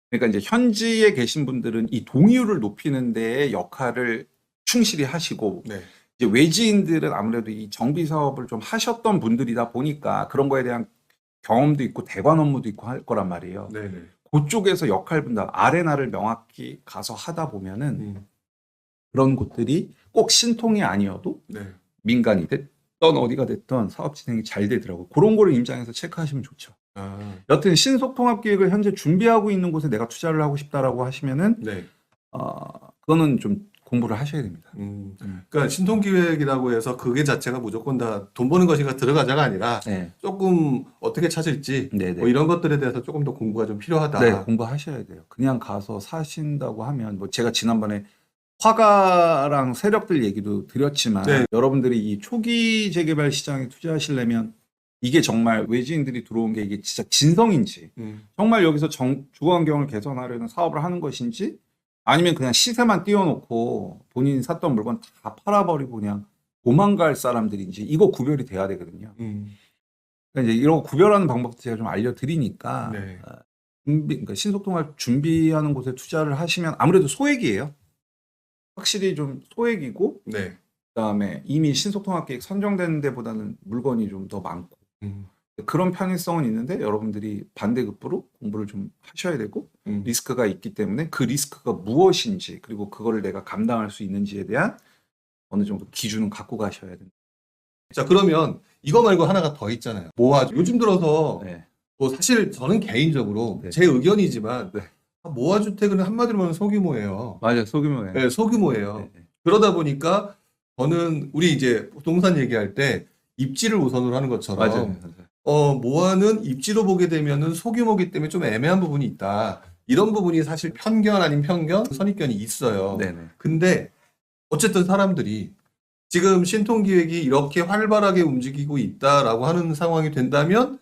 그러니까 이제 현지에 계신 분들은 이 동의율을 높이는 데에 역할을 충실히 하시고 네. 이제 외지인들은 아무래도 이 정비 사업을 좀 하셨던 분들이다 보니까 그런 거에 대한 경험도 있고 대관 업무도 있고 할 거란 말이에요. 네네. 그쪽에서 역할 분담, 아레나를 명확히 가서 하다 보면은 그런 곳들이 꼭 신통이 아니어도 네. 민간이 됐던 어디가 됐던 사업 진행이 잘 되더라고요. 그런 거를 임장해서 체크하시면 좋죠. 여튼 신속통합 계획을 현재 준비하고 있는 곳에 내가 투자를 하고 싶다라고 하시면은 네. 그거는 좀 공부를 하셔야 됩니다. 그러니까 신통기획이라고 해서 그게 자체가 무조건 다 돈 버는 것인가 들어가자가 아니라 네. 조금 어떻게 찾을지 네네. 뭐 이런 것들에 대해서 조금 더 공부가 좀 필요하다. 네, 공부하셔야 돼요. 그냥 가서 사신다고 하면 뭐 제가 지난번에 화가랑 세력들 얘기도 드렸지만 네. 여러분들이 이 초기 재개발 시장에 투자하시려면 이게 정말 외지인들이 들어온 게 이게 진짜 진성인지 정말 여기서 주거 환경을 개선하려는 사업을 하는 것인지 아니면 그냥 시세만 띄워놓고 본인이 샀던 물건 다 팔아버리고 그냥 도망갈 사람들인지 이거 구별이 돼야 되거든요. 그러니까 이제 이런 거 구별하는 방법도 제가 좀 알려드리니까 네. 그러니까 신속통합 준비하는 곳에 투자를 하시면 아무래도 소액이에요. 확실히 좀 소액이고 네. 그다음에 이미 신속통합계획 선정되는 데보다는 물건이 좀 더 많고 그런 편의성은 있는데 여러분들이 반대급부로 공부를 좀 하셔야 되고 리스크가 있기 때문에 그 리스크가 무엇인지 그리고 그거를 내가 감당할 수 있는지에 대한 어느 정도 기준은 갖고 가셔야 된다. 자, 그러면 이거 말고 하나가 더 있잖아요. 모아. 요즘 들어서 네. 뭐 사실 저는 개인적으로 네. 제 의견이지만 네. 모아주택은 한마디로 하면 소규모예요. 맞아요. 소규모예요. 네, 소규모예요. 네. 그러다 보니까 저는 우리 이제 부동산 얘기할 때 입지를 우선으로 하는 것처럼 맞아요. 맞아요. 모아는 입지로 보게 되면은 소규모기 때문에 좀 애매한 부분이 있다. 이런 부분이 사실 편견 아닌 편견, 선입견이 있어요. 네네. 근데 어쨌든 사람들이 지금 신통기획이 이렇게 활발하게 움직이고 있다라고 하는 상황이 된다면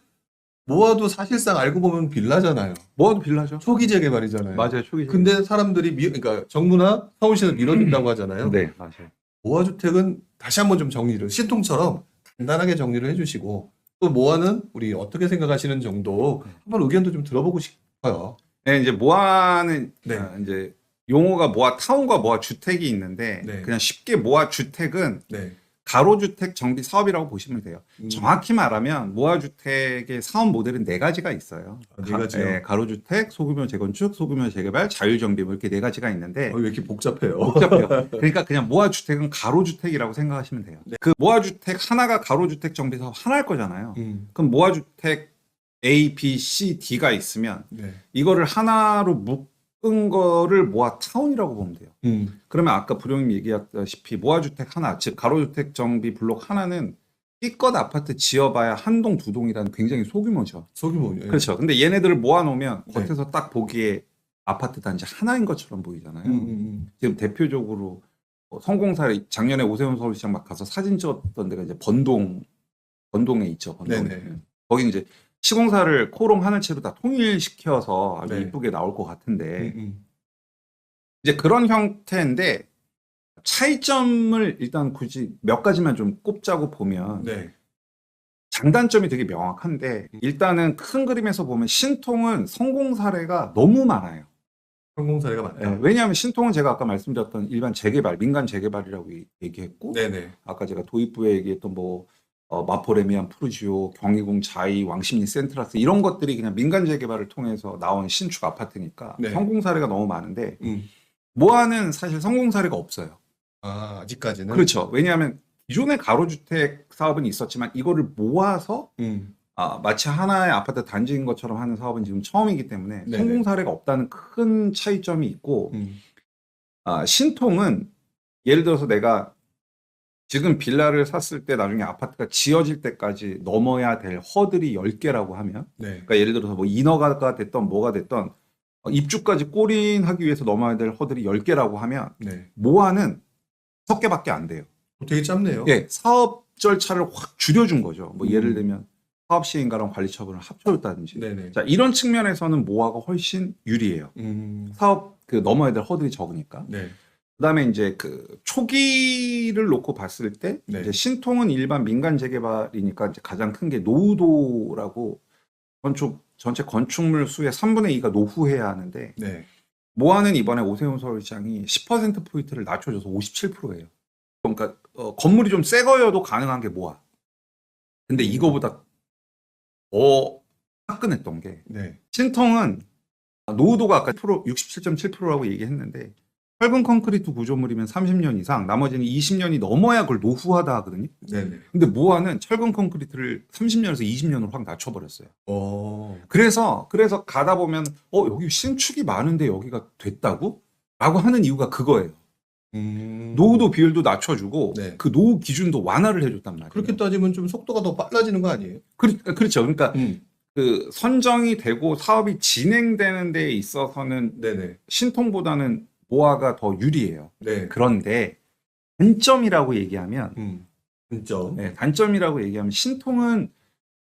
모아도 사실상 알고 보면 빌라잖아요. 모아도 빌라죠. 초기 재개발이잖아요. 맞아요. 초기. 근데 사람들이 그러니까 정부나 서울시에서 밀어준다고 하잖아요. 네, 맞아요. 모아주택은 다시 한번 좀 정리를 신통처럼 간단하게 정리를 해주시고 또 모아는 우리 어떻게 생각하시는 정도 한번 의견도 좀 들어보고 싶어요. 네, 이제 모아는 네. 이제 용어가 모아 타운과 모아 주택이 있는데 네. 그냥 쉽게 모아 주택은 네. 가로주택 정비 사업이라고 보시면 돼요. 음. 정확히 말하면 모아주택의 사업 모델은 네 가지가 있어요. 네 가지요? 가로주택, 소규모 재건축, 소규모 재개발, 자율정비 뭐 이렇게 네 가지가 있는데 왜 이렇게 복잡해요? 복잡해요. 그러니까 그냥 모아주택은 가로주택이라고 생각하시면 돼요. 네. 그 모아주택 하나가 가로주택 정비 사업 하나일 거잖아요. 음. 그럼 모아주택 A, B, C, D가 있으면 네. 이거를 하나로 묶은 거를 모아타운이라고 보면 돼요. 그러면 아까 부령님 얘기했다시피 모아주택 하나, 즉 가로주택 정비 블록 하나는 끼껏 아파트 지어봐야 한 동, 두 동이라는 굉장히 소규모죠. 소규모요. 그렇죠. 근데 얘네들을 모아놓으면 네. 겉에서 딱 보기에 아파트 단지 하나인 것처럼 보이잖아요. 지금 대표적으로 성공 사례 작년에 오세훈 서울시장 막 가서 사진 찍었던 데가 이제 번동에 있죠. 번동에. 네네. 거기 이제 시공사를 코롱 하늘채로 다 통일시켜서 아주 네. 이쁘게 나올 것 같은데 음. 이제 그런 형태인데 차이점을 일단 굳이 몇 가지만 좀 꼽자고 보면 네. 장단점이 되게 명확한데 일단은 큰 그림에서 보면 신통은 성공 사례가 너무 많아요. 성공 사례가 많다. 네, 왜냐하면 신통은 제가 아까 말씀드렸던 일반 재개발, 민간 재개발이라고 얘기했고 네네. 아까 제가 도입부에 얘기했던 뭐 마포레미안 푸르지오, 경희궁 자이, 왕십리 센트라스 이런 것들이 그냥 민간 재개발을 통해서 나온 신축 아파트니까 네. 성공 사례가 너무 많은데 모아는 사실 성공 사례가 없어요. 아, 아직까지는. 그렇죠. 왜냐하면 기존의 가로주택 사업은 있었지만 이거를 모아서 마치 하나의 아파트 단지인 것처럼 하는 사업은 지금 처음이기 때문에 네네. 성공 사례가 없다는 큰 차이점이 있고 신통은 예를 들어서 내가 지금 빌라를 샀을 때 나중에 아파트가 지어질 때까지 넘어야 될 허들이 10개라고 하면 네. 그러니까 예를 들어서 뭐 인허가가 됐던 뭐가 됐던 입주까지 골인하기 위해서 넘어야 될 허들이 10개라고 하면 네. 모아는 6개밖에 안 돼요. 되게 짧네요. 예, 사업 절차를 확 줄여준 거죠. 뭐 예를 음. 들면 사업 시행과랑 관리 처분을 합쳐줬다든지. 네네. 자, 이런 측면에서는 모아가 훨씬 유리해요. 사업 그 넘어야 될 허들이 적으니까. 네. 그다음에 이제 그 초기를 놓고 봤을 때 네. 이제 신통은 일반 민간 재개발이니까 이제 가장 큰 게 노후도라고 전체 건축물 수의 3분의 2가 노후해야 하는데 네. 모아는 이번에 오세훈 서울시장이 10% 포인트를 낮춰줘서 57%예요. 그러니까 건물이 좀 새 거여도 가능한 게 모아. 근데 이거보다 더 화끈했던 게 네. 신통은 노후도가 아까 67.7%라고 얘기했는데 철근 콘크리트 구조물이면 30년 이상, 나머지는 20년이 넘어야 그걸 노후하다 하거든요. 네네. 근데 모아는 철근 콘크리트를 30년에서 20년으로 확 낮춰버렸어요. 그래서 가다 보면 여기 신축이 많은데 여기가 됐다고? 라고 하는 이유가 그거예요. 노후도 비율도 낮춰주고 네. 그 노후 기준도 완화를 해줬단 말이에요. 그렇게 따지면 좀 속도가 더 빨라지는 거 아니에요? 그렇죠. 그러니까 그 선정이 되고 사업이 진행되는 데에 있어서는 네네. 신통보다는 모아가 더 유리해요. 네. 그런데 단점이라고 얘기하면 단점. 네, 단점이라고 얘기하면 신통은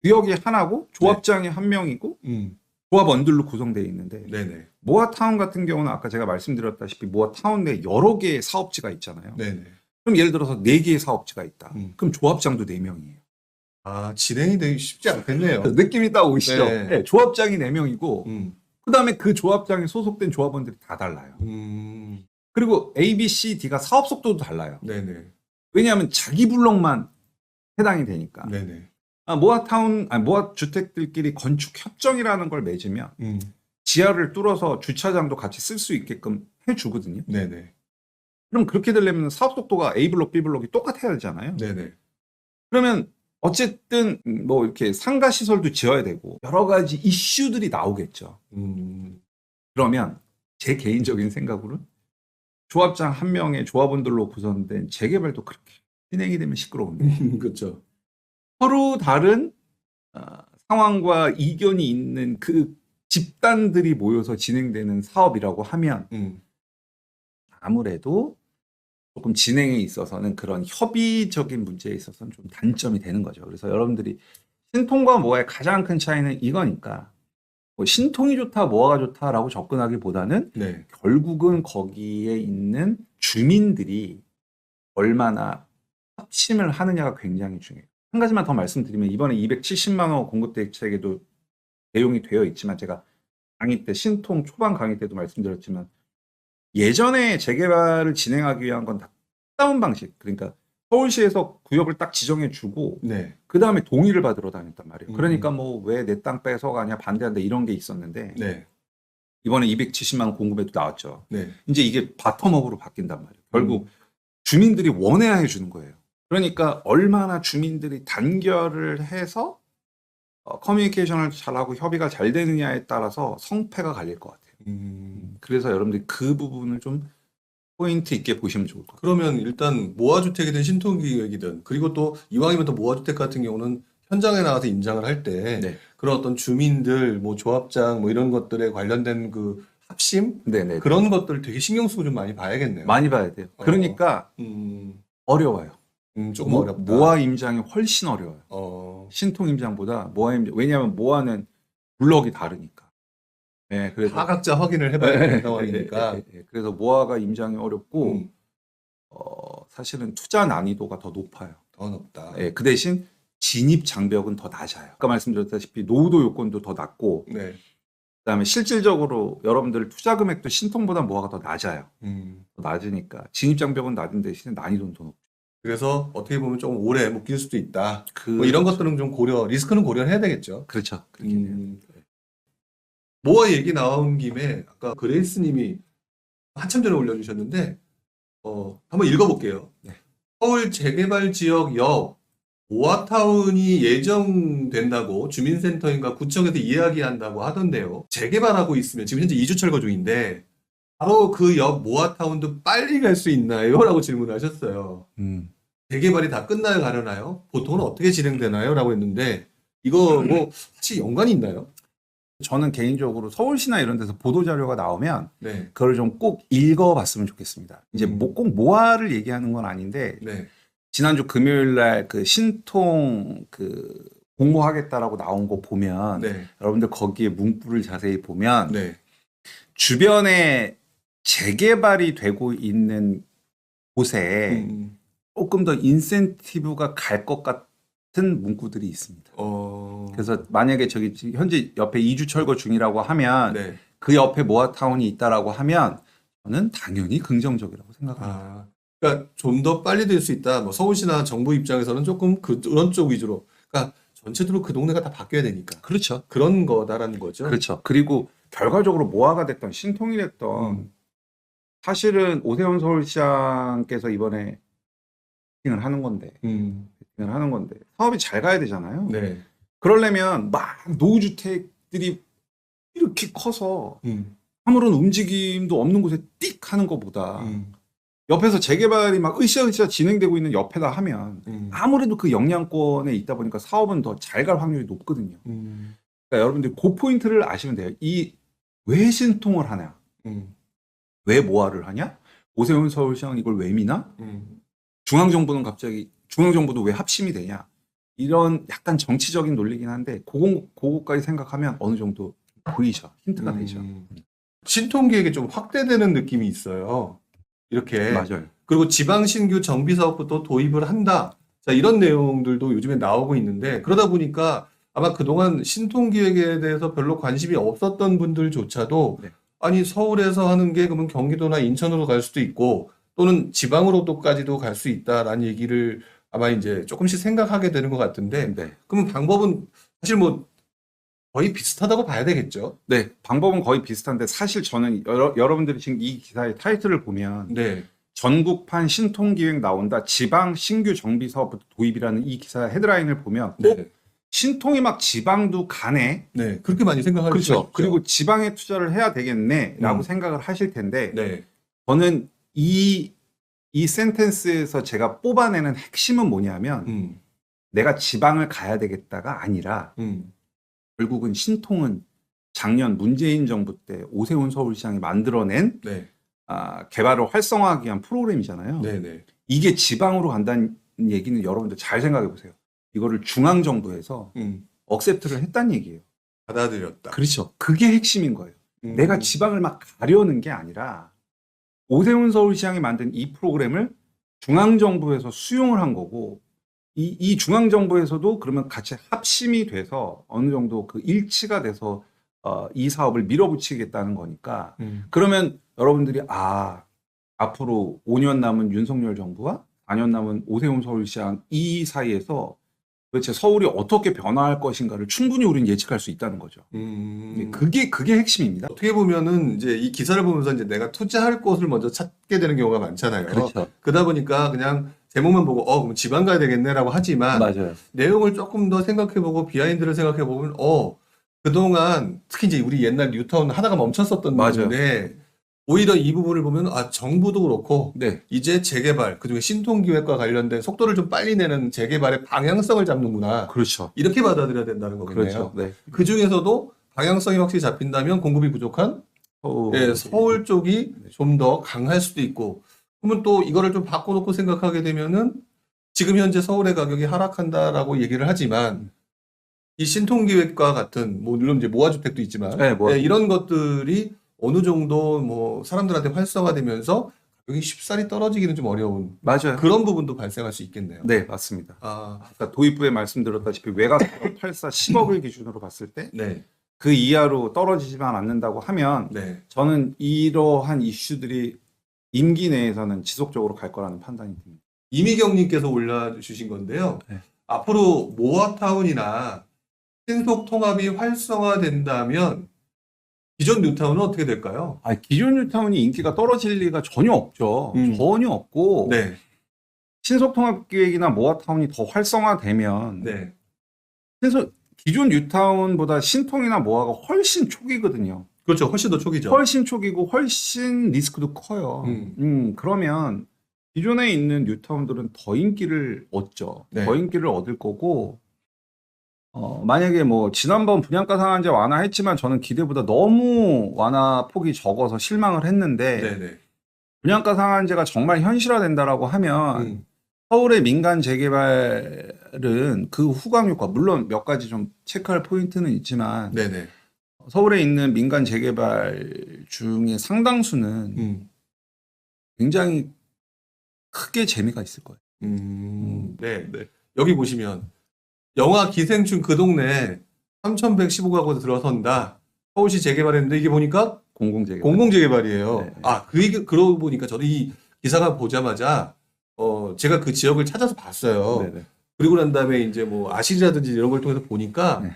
구역이 하나고 조합장이 한 명이고 조합 언들로 구성되어 있는데 네네. 모아타운 같은 경우는 아까 제가 말씀드렸다시피 모아타운 내에 여러 개의 사업지가 있잖아요. 네네. 그럼 예를 들어서 4개의 사업지가 있다. 그럼 조합장도 4명이에요. 아, 진행이 되기 쉽지 않겠네요. 느낌이 딱 오시죠? 네. 네, 조합장이 4명이고 그 다음에 그 조합장에 소속된 조합원들이 다 달라요. 그리고 A, B, C, D가 사업 속도도 달라요. 네네. 왜냐하면 자기 블록만 해당이 되니까. 네네. 모아 주택들끼리 건축 협정이라는 걸 맺으면 지하를 뚫어서 주차장도 같이 쓸 수 있게끔 해주거든요. 네네. 그럼 그렇게 되려면 사업 속도가 A 블록, B 블록이 똑같아야 되잖아요. 네네. 그러면 어쨌든 뭐 이렇게 상가 시설도 지어야 되고 여러 가지 이슈들이 나오겠죠. 그러면 제 개인적인 생각으로는 조합장 한 명의 조합원들로 구성된 재개발도 그렇게 진행이 되면 시끄러운데 그렇죠. 서로 다른 상황과 이견이 있는 그 집단들이 모여서 진행되는 사업이라고 하면 아무래도 조금 진행에 있어서는 그런 협의적인 문제에 있어서는 좀 단점이 되는 거죠. 그래서 여러분들이 신통과 모아의 가장 큰 차이는 이거니까 뭐 신통이 좋다, 모아가 좋다라고 접근하기보다는 네. 결국은 거기에 있는 주민들이 얼마나 합심을 하느냐가 굉장히 중요해요. 한 가지만 더 말씀드리면 이번에 270만 원 공급 대책에도 내용이 되어 있지만 제가 강의 때 신통 초반 강의 때도 말씀드렸지만 예전에 재개발을 진행하기 위한 건 다 탑다운 방식. 그러니까 서울시에서 구역을 딱 지정해 주고 네. 그 다음에 동의를 받으러 다녔단 말이에요. 그러니까 뭐 왜 내 땅 뺏어가냐 반대한다 이런 게 있었는데 네. 이번에 270만 원 공급에도 나왔죠. 네. 이제 이게 바텀업으로 바뀐단 말이에요. 결국 주민들이 원해야 해주는 거예요. 그러니까 얼마나 주민들이 단결을 해서 커뮤니케이션을 잘하고 협의가 잘 되느냐에 따라서 성패가 갈릴 것 같아요. 그래서 여러분들이 그 부분을 좀 포인트 있게 보시면 좋을 것 같아요. 그러면 일단 모아주택이든 신통기획이든 그리고 또 이왕이면 또 모아주택 같은 경우는 현장에 나가서 임장을 할 때 네. 그런 어떤 주민들 뭐 조합장 뭐 이런 것들에 관련된 그 합심 네네. 그런 것들 되게 신경 쓰고 좀 많이 봐야겠네요. 많이 봐야 돼요. 그러니까 어려워요. 조금 어렵다. 모아 임장이 훨씬 어려워요. 신통 임장보다 모아 임장. 왜냐하면 모아는 블럭이 다르니까. 네, 그래서 다 각자 확인을 해봐야 되는 상황이니까. 그래서 모아가 임장이 어렵고 사실은 투자 난이도가 더 높아요. 더 높다. 네, 그 대신 진입 장벽은 더 낮아요. 아까 말씀드렸다시피 노후도 요건도 더 낮고 네. 그다음에 실질적으로 여러분들 투자 금액도 신통보다 모아가 더 낮아요. 더 낮으니까 진입 장벽은 낮은 대신에 난이도는 더 높죠. 그래서 어떻게 보면 좀 오래 묶일 수도 있다. 뭐 이런 것들은 좀 리스크는 고려해야 되겠죠. 그렇죠. 그렇겠네요. 모아 얘기 나온 김에 아까 그레이스님이 한참 전에 올려주셨는데 한번 읽어볼게요. 네. 서울 재개발 지역 옆 모아타운이 예정된다고 주민센터인가 구청에서 이야기한다고 하던데요. 재개발하고 있으면 지금 현재 2주 철거 중인데 바로 그 옆 모아타운도 빨리 갈 수 있나요? 라고 질문하셨어요. 재개발이 다 끝나야 가려나요? 보통은 어떻게 진행되나요? 라고 했는데 이거 뭐 혹시 연관이 있나요? 저는 개인적으로 서울시나 이런 데서 보도자료가 나오면 네. 그걸 좀 꼭 읽어봤으면 좋겠습니다. 이제 꼭 모아를 얘기하는 건 아닌데 네. 지난주 금요일 날 그 신통 그 공모하겠다라고 나온 거 보면 네. 여러분들 거기에 문구를 자세히 보면 네. 주변에 재개발이 되고 있는 곳에 조금 더 인센티브가 갈 것 같은 문구들이 있습니다. 그래서 만약에 저기 현재 옆에 2주 철거 중이라고 하면 네. 그 옆에 모아타운이 있다라고 하면 저는 당연히 긍정적이라고 생각합니다. 그러니까 좀 더 빨리 될 수 있다. 뭐 서울시나 정부 입장에서는 조금 그런 쪽 위주로. 그러니까 전체적으로 그 동네가 다 바뀌어야 되니까. 그렇죠. 그런 거다라는 거죠. 그렇죠. 그리고 결과적으로 모아가 됐던 신통이 됐던 사실은 오세훈 서울시장께서 이번에 미팅을 하는 건데 사업이 잘 가야 되잖아요. 네. 그러려면 막 노후주택들이 이렇게 커서 아무런 움직임도 없는 곳에 띡 하는 것보다 옆에서 재개발이 막 으쌰으쌰 진행되고 있는 옆에다 하면 아무래도 그 영향권에 있다 보니까 사업은 더 잘 갈 확률이 높거든요. 그러니까 여러분들이 그 포인트를 아시면 돼요. 왜 신통을 하냐? 왜 모아를 하냐? 오세훈 서울시장 이걸 왜 미나? 중앙정부도 왜 합심이 되냐? 이런 약간 정치적인 논리긴 한데 그거까지 생각하면 어느 정도 보이죠. 힌트가 되죠. 신통계획이 좀 확대되는 느낌이 있어요. 이렇게. 맞아요. 그리고 지방 신규 정비 사업부터 도입을 한다. 자, 이런 내용들도 요즘에 나오고 있는데 그러다 보니까 아마 그동안 신통기획에 대해서 별로 관심이 없었던 분들조차도 네. 아니 서울에서 하는 게 그러면 경기도나 인천으로 갈 수도 있고 또는 지방으로도까지도 갈 수 있다라는 얘기를 아마 이제 조금씩 생각하게 되는 것 같은데 네. 그러면 방법은 사실 뭐 거의 비슷하다고 봐야 되겠죠. 네, 방법은 거의 비슷한데 사실 저는 여러분들이 지금 이 기사의 타이틀을 보면 네, 전국판 신통기획 나온다. 지방 신규 정비 사업부터 도입이라는 이 기사 헤드라인을 보면 네, 신통이 막 지방도 가네. 네, 그렇게 많이 생각할 수가 그렇죠. 있죠. 그리고 지방에 투자를 해야 되겠네라고 음. 생각을 하실 텐데 네, 저는 이 센텐스에서 제가 뽑아내는 핵심은 뭐냐면 내가 지방을 가야 되겠다가 아니라 결국은 신통은 작년 문재인 정부 때 오세훈 서울시장이 만들어낸 네, 개발을 활성화하기 위한 프로그램이잖아요. 네, 네, 이게 지방으로 간다는 얘기는 여러분들 잘 생각해 보세요. 이거를 중앙정부에서 억셉트를 했다는 얘기예요. 받아들였다. 그렇죠. 그게 핵심인 거예요. 내가 지방을 막 가려는 게 아니라 오세훈 서울시장이 만든 이 프로그램을 중앙정부에서 수용을 한 거고 이 중앙정부에서도 그러면 같이 합심이 돼서 어느 정도 그 일치가 돼서 이 사업을 밀어붙이겠다는 거니까 그러면 여러분들이 앞으로 5년 남은 윤석열 정부와 4년 남은 오세훈 서울시장 이 사이에서 도대체 서울이 어떻게 변화할 것인가를 충분히 우리는 예측할 수 있다는 거죠. 그게 핵심입니다. 어떻게 보면은 이제 이 기사를 보면서 이제 내가 투자할 곳을 먼저 찾게 되는 경우가 많잖아요. 그렇죠. 그러다 보니까 그냥 제목만 보고 그럼 지방 가야 되겠네라고 하지만 맞아요. 내용을 조금 더 생각해보고 비하인드를 생각해보면 그동안 특히 이제 우리 옛날 뉴타운 하다가 멈췄었던 맞아요. 부분인데 오히려 이 부분을 보면 정부도 그렇고 네. 이제 재개발 그중에 신통기획과 관련된 속도를 좀 빨리 내는 재개발의 방향성을 잡는구나. 그렇죠. 이렇게 받아들여야 된다는 거겠네요. 그렇죠. 네. 그 중에서도 방향성이 확실히 잡힌다면 공급이 부족한 서울 쪽이 좀 더 강할 수도 있고 그러면 또 이거를 좀 바꿔놓고 생각하게 되면은 지금 현재 서울의 가격이 하락한다라고 얘기를 하지만 이 신통기획과 같은 물론 이제 모아주택도 있지만 네, 이런 것들이 어느 정도 뭐 사람들한테 활성화되면서 가격이 쉽사리 떨어지기는 좀 어려운 맞아요. 그런 부분도 발생할 수 있겠네요. 네, 맞습니다. 아, 아까 도입부에 말씀드렸다시피 외곽 84 10억을 기준으로 봤을 때 그 네, 이하로 떨어지지만 않는다고 하면 네. 저는 이러한 이슈들이 임기 내에서는 지속적으로 갈 거라는 판단이 듭니다. 이미경님께서 올려주신 건데요. 네. 앞으로 모아타운이나 신속 통합이 활성화된다면 기존 뉴타운은 어떻게 될까요? 기존 뉴타운이 인기가 떨어질 리가 전혀 없죠. 전혀 없고 네, 신속통합기획이나 모아타운이 더 활성화되면 네, 기존 뉴타운보다 신통이나 모아가 훨씬 초기거든요. 그렇죠. 훨씬 더 초기죠. 훨씬 초기고 훨씬 리스크도 커요. 그러면 기존에 있는 뉴타운들은 더 인기를 얻죠. 네. 더 인기를 얻을 거고 만약에 뭐 지난번 분양가 상한제 완화했지만 저는 기대보다 너무 완화 폭이 적어서 실망을 했는데 네, 네. 분양가 상한제가 정말 현실화된다라고 하면 서울의 민간 재개발은 그 후광 효과 물론 몇 가지 좀 체크할 포인트는 있지만 네, 네. 서울에 있는 민간 재개발 중에 상당수는 굉장히 크게 재미가 있을 거예요. 네, 네. 여기 보시면 영화 기생충 그 동네 3115가구 들어선다. 서울시 재개발했는데 이게 보니까 공공재개발. 공공재개발이에요. 네. 그러고 보니까 저도 이 기사가 보자마자 제가 그 지역을 찾아서 봤어요. 네네. 그리고 난 다음에 이제 뭐 아실이라든지 이런 걸 통해서 보니까 네.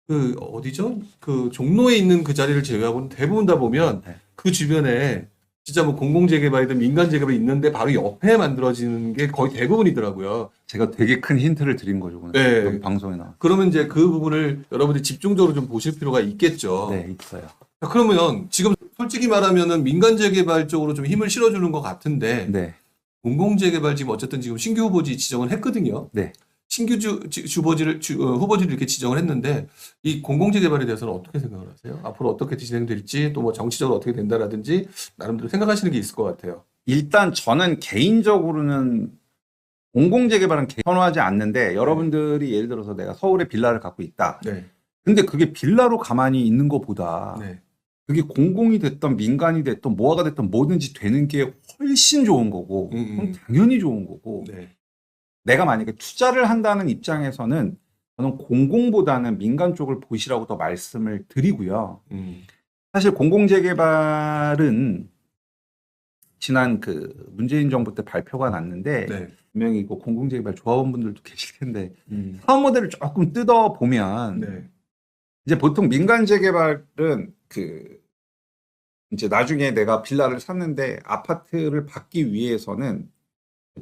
그 어디죠? 그 종로에 있는 그 자리를 제외하고는 대부분 다 보면 네. 그 주변에 진짜 뭐 공공재개발이든 민간재개발이 있는데 바로 옆에 만들어지는 게 거의 대부분이더라고요. 제가 되게 큰 힌트를 드린 거죠. 오늘. 네. 여기 방송에 나와. 그러면 이제 그 부분을 여러분들이 집중적으로 좀 보실 필요가 있겠죠. 네, 있어요. 자, 그러면 지금 솔직히 말하면은 민간재개발 쪽으로 좀 힘을 실어주는 것 같은데 네. 공공재개발 지금 어쨌든 지금 신규 후보지 지정을 했거든요. 네. 신규 후보지를 이렇게 지정을 했는데 이 공공재개발에 대해서는 어떻게 생각을 하세요? 앞으로 어떻게 진행될지 또 뭐 정치적으로 어떻게 된다라든지 나름대로 생각하시는 게 있을 것 같아요. 일단 저는 개인적으로는 공공재개발은 선호하지 않는데 여러분들이 예를 들어서 내가 서울에 빌라를 갖고 있다. 네. 근데 그게 빌라로 가만히 있는 것보다 네. 그게 공공이 됐던 민간이 됐던 모아가 됐던 뭐든지 되는 게 훨씬 좋은 거고 그럼 당연히 좋은 거고 네. 내가 만약에 투자를 한다는 입장에서는 저는 공공보다는 민간 쪽을 보시라고 더 말씀을 드리고요. 사실 공공재개발은 지난 그 문재인 정부 때 발표가 났는데 네. 분명히 이거 공공재개발 조합원분들도 계실 텐데 음. 사업 모델을 조금 뜯어 보면 네. 이제 보통 민간 재개발은 그 이제 나중에 내가 빌라를 샀는데 아파트를 받기 위해서는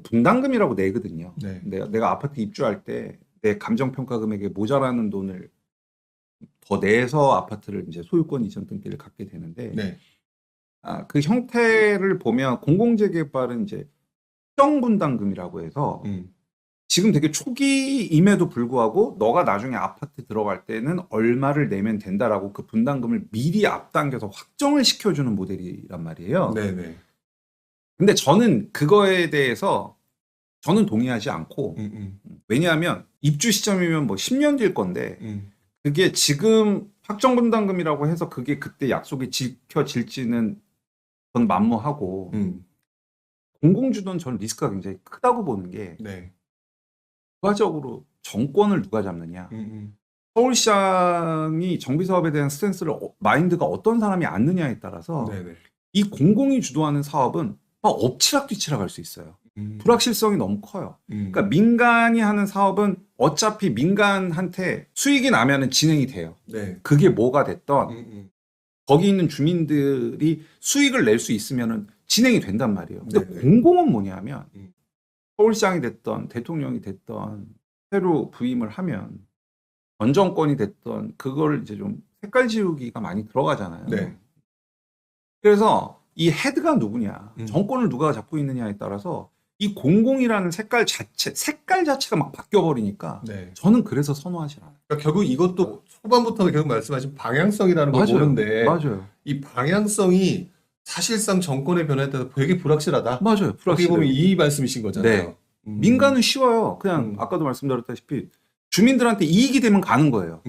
분담금이라고 내거든요. 네. 내가 아파트 입주할 때 내 감정평가 금액에 모자라는 돈을 더 내서 아파트를 이제 소유권 이전 등기를 갖게 되는데 네. 그 형태를 보면 공공재개발은 이제 특정분담금이라고 해서 지금 되게 초기임에도 불구하고 너가 나중에 아파트 들어갈 때는 얼마를 내면 된다라고 그 분담금을 미리 앞당겨서 확정을 시켜주는 모델이란 말이에요. 네네. 근데 저는 그거에 대해서 저는 동의하지 않고 왜냐하면 입주 시점이면 뭐 10년 뒤일 건데 그게 지금 확정분담금이라고 해서 그게 그때 약속이 지켜질지는 전 만무하고 공공주도는 저는 리스크가 굉장히 크다고 보는 게 네. 결과적으로 정권을 누가 잡느냐. 서울시장이 정비사업에 대한 스탠스를 마인드가 어떤 사람이 앉느냐에 따라서 네네. 이 공공이 주도하는 사업은 막 엎치락뒤치락 할 수 있어요. 불확실성이 너무 커요. 그러니까 민간이 하는 사업은 어차피 민간한테 수익이 나면은 진행이 돼요. 네. 그게 뭐가 됐던 거기 있는 주민들이 수익을 낼 수 있으면은 진행이 된단 말이에요. 근데 네네. 공공은 뭐냐면 서울시장이 됐던 대통령이 됐던 새로 부임을 하면 전 정권이 됐던 그걸 이제 좀 색깔 지우기가 많이 들어가잖아요. 네. 그래서 이 헤드가 누구냐, 음. 정권을 누가 잡고 있느냐에 따라서 이 공공이라는 색깔 자체가 막 바뀌어버리니까 네. 저는 그래서 선호하지 않아요. 그러니까 결국 이것도 초반부터 계속 말씀하신 방향성이라는 걸 보는데 맞아요. 이 방향성이 사실상 정권의 변화에 따라서 되게 불확실하다. 맞아요. 어떻게 보면 불확실해요. 이 말씀이신 거잖아요. 네. 민간은 쉬워요. 그냥 아까도 말씀드렸다시피 주민들한테 이익이 되면 가는 거예요.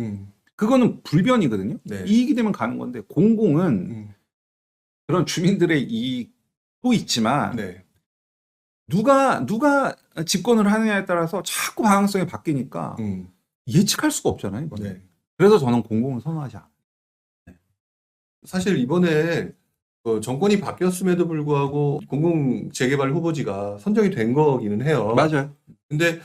그거는 불변이거든요. 네. 이익이 되면 가는 건데 공공은 그런 주민들의 이익도 있지만 네. 누가 집권을 하느냐에 따라서 자꾸 방향성이 바뀌니까 예측할 수가 없잖아요. 이거는. 네. 그래서 저는 공공을 선호하지 않아요. 사실 이번에 정권이 바뀌었음에도 불구하고 공공 재개발 후보지가 선정이 된 거기는 해요. 맞아요. 근데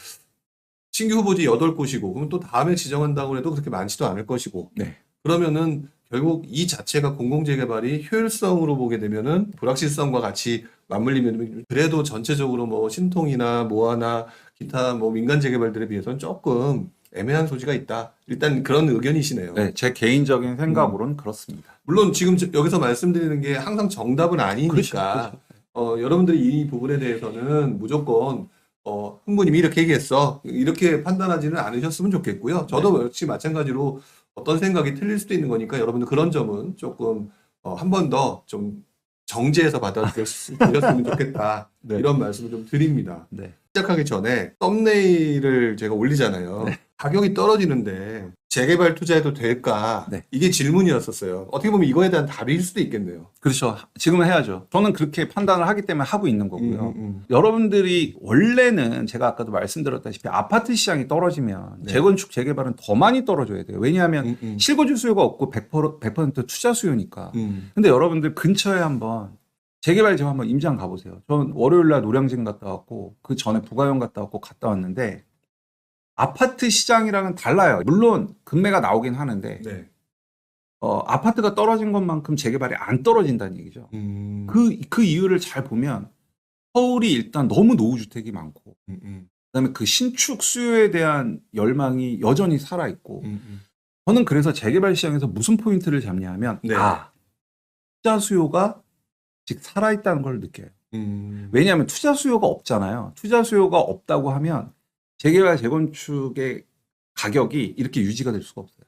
신규 후보지 8곳이고 그럼 또 다음에 지정한다고 해도 그렇게 많지도 않을 것이고 네. 그러면은 결국 이 자체가 공공 재개발이 효율성으로 보게 되면은 불확실성과 같이 맞물리면 그래도 전체적으로 뭐 신통이나 모아나 기타 뭐 민간 재개발들에 비해서는 조금 애매한 소지가 있다. 일단 그런 의견이시네요. 네, 제 개인적인 생각으로는 그렇습니다. 물론 지금 여기서 말씀드리는 게 항상 정답은 아니니까 여러분들이 이 부분에 대해서는 무조건 흥부님이 이렇게 얘기했어 이렇게 판단하지는 않으셨으면 좋겠고요. 저도 역시 마찬가지로 어떤 생각이 틀릴 수도 있는 거니까 여러분들 그런 점은 조금 한 번 더 좀 정제해서 받아주셨으면 좋겠다. 네. 이런 말씀을 좀 드립니다. 네. 시작하기 전에 썸네일을 제가 올리잖아요. 네. 가격이 떨어지는데 재개발 투자해도 될까? 네. 이게 질문이었었어요. 어떻게 보면 이거에 대한 답일 수도 있겠네요. 그렇죠. 지금은 해야죠. 저는 그렇게 판단을 하기 때문에 하고 있는 거고요. 여러분들이 원래는 제가 아까도 말씀드렸다시피 아파트 시장이 떨어지면 네. 재건축, 재개발은 더 많이 떨어져야 돼요. 왜냐하면 음. 실거주 수요가 없고 100% 투자 수요니까. 음. 근데 여러분들 근처에 한번 재개발 지금 한번 임장 가보세요. 전 월요일 날 노량진 갔다 왔고 그 전에 부가용 갔다 왔는데 아파트 시장이랑은 달라요. 물론 금매가 나오긴 하는데 네. 아파트가 떨어진 것만큼 재개발이 안 떨어진다는 얘기죠. 그 이유를 잘 보면 서울이 일단 너무 노후주택이 많고 그다음에 그 신축 수요에 대한 열망이 여전히 살아있고 저는 그래서 재개발 시장에서 무슨 포인트를 잡냐면 네. 투자 수요가 즉 살아있다는 걸 느껴요. 왜냐하면 투자 수요가 없잖아요. 투자 수요가 없다고 하면 재개발 재건축의 가격이 이렇게 유지가 될 수가 없어요.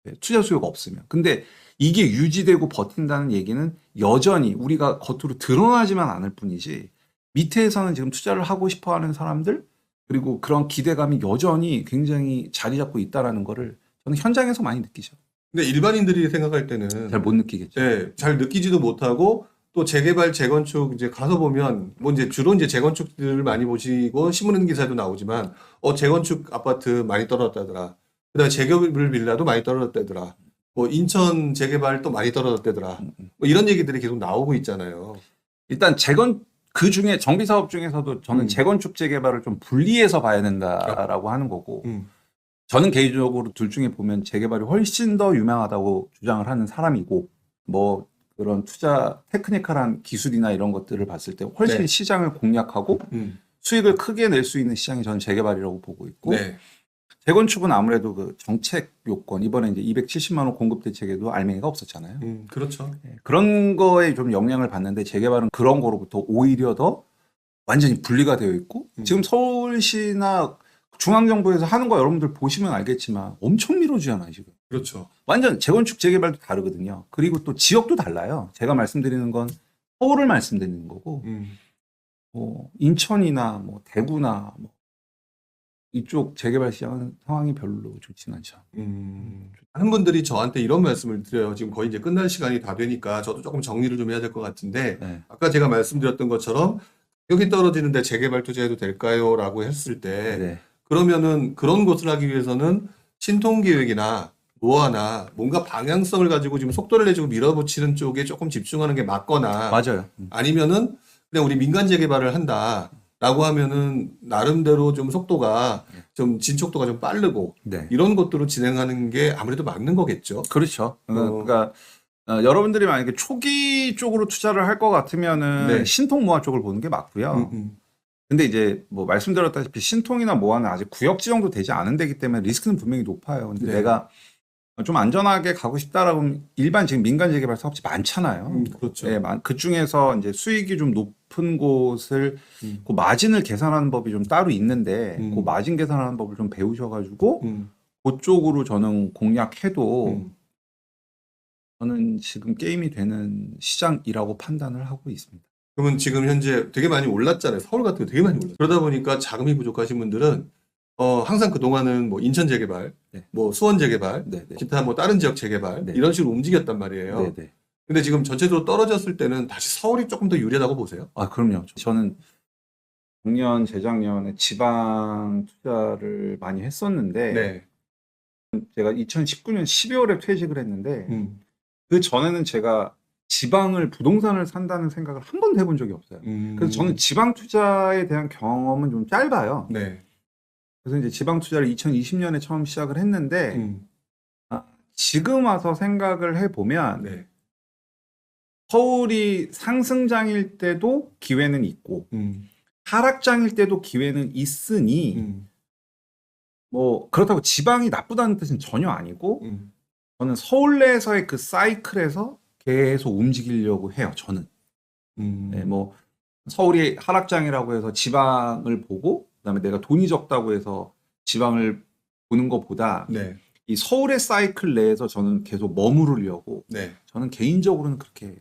네, 투자 수요가 없으면. 근데 이게 유지되고 버틴다는 얘기는 여전히 우리가 겉으로 드러나지만 않을 뿐이지 밑에서는 지금 투자를 하고 싶어 하는 사람들 그리고 그런 기대감이 여전히 굉장히 자리 잡고 있다는 거를 저는 현장에서 많이 느끼죠. 근데 일반인들이 생각할 때는 잘 못 느끼겠죠. 네, 잘 느끼지도 못하고 또 재개발 재건축 이제 가서 보면 뭐 이제 주로 이제 재건축들을 많이 보시고 신문 기사도 나오지만 재건축 아파트 많이 떨어졌다더라. 그다음에 재개발 빌라도 많이 떨어졌다더라. 뭐 인천 재개발 또 많이 떨어졌대더라. 뭐 이런 얘기들이 계속 나오고 있잖아요. 일단 그 중에 정비 사업 중에서도 저는 재건축 재개발을 좀 분리해서 봐야 된다라고 하는 거고, 저는 개인적으로 둘 중에 보면 재개발이 훨씬 더 유명하다고 주장을 하는 사람이고, 뭐 그런 투자 테크니컬한 기술이나 이런 것들을 봤을 때 훨씬 네. 시장을 공략하고 수익을 크게 낼 수 있는 시장이 저는 재개발이라고 보고 있고, 네. 재건축은 아무래도 그 정책 요건, 이번에 이제 270만 원 공급 대책에도 알맹이가 없었잖아요. 그렇죠. 그런 거에 좀 영향을 받는데, 재개발은 그런 거로부터 오히려 더 완전히 분리가 되어 있고, 지금 서울시나 중앙정부에서 하는 거 여러분들 보시면 알겠지만 엄청 미뤄지잖아요, 지금. 그렇죠. 완전 재건축 재개발도 다르거든요. 그리고 또 지역도 달라요. 제가 말씀드리는 건 서울을 말씀드리는 거고, 뭐 인천이나 뭐 대구나 뭐 이쪽 재개발 시장은 상황이 별로 좋진 않죠. 많은 분들이 저한테 이런 말씀을 드려요. 지금 거의 이제 끝날 시간이 다 되니까 저도 조금 정리를 좀 해야 될 것 같은데, 네. 아까 제가 말씀드렸던 것처럼 가격이 떨어지는데 재개발 투자해도 될까요? 라고 했을 때, 네. 그러면은 그런 것을 하기 위해서는 신통계획이나 노화나 뭔가 방향성을 가지고 지금 속도를 내주고 밀어붙이는 쪽에 조금 집중하는 게 맞거나, 맞아요. 아니면은 그냥 우리 민간 재개발을 한다라고 하면은 나름대로 좀 속도가 좀 진척도가 좀 빠르고 네. 이런 것들로 진행하는 게 아무래도 맞는 거겠죠. 그렇죠. 그러니까 여러분들이 만약에 초기 쪽으로 투자를 할 것 같으면은 네. 신통 모아 쪽을 보는 게 맞고요. 근데 이제 뭐 말씀드렸다시피 신통이나 모아는 아직 구역 지정도 되지 않은 데기 때문에 리스크는 분명히 높아요. 근데 네. 내가 좀 안전하게 가고 싶다라고 하면 일반 지금 민간 재개발 사업지 많잖아요. 그렇죠. 네, 그 중에서 이제 수익이 좀 높은 곳을 그 마진을 계산하는 법이 좀 따로 있는데 그 마진 계산하는 법을 좀 배우셔가지고 그쪽으로 저는 공략해도 저는 지금 게임이 되는 시장이라고 판단을 하고 있습니다. 그러면 지금 현재 되게 많이 올랐잖아요. 서울 같은 거 되게 많이 올랐어요. 그러다 보니까 자금이 부족하신 분들은 항상 그동안은 뭐 인천 재개발, 네. 뭐 수원 재개발, 네, 네. 기타 뭐 다른 지역 재개발 네. 이런 식으로 움직였단 말이에요. 네, 네. 근데 지금 전체적으로 떨어졌을 때는 다시 서울이 조금 더 유리하다고 보세요? 아, 그럼요. 저는 작년, 재작년에 지방 투자를 많이 했었는데 네. 제가 2019년 12월에 퇴직을 했는데 그 전에는 제가 지방을 부동산을 산다는 생각을 한 번도 해본 적이 없어요. 그래서 저는 지방 투자에 대한 경험은 좀 짧아요. 네. 그래서 이제 지방 투자를 2020년에 처음 시작을 했는데 지금 와서 생각을 해보면 네. 서울이 상승장일 때도 기회는 있고 하락장일 때도 기회는 있으니 뭐 그렇다고 지방이 나쁘다는 뜻은 전혀 아니고 저는 서울 내에서의 그 사이클에서 계속 움직이려고 해요. 저는 네, 뭐 서울이 하락장이라고 해서 지방을 보고 그다음에 내가 돈이 적다고 해서 지방을 보는 것보다 네. 이 서울의 사이클 내에서 저는 계속 머무르려고 네. 저는 개인적으로는 그렇게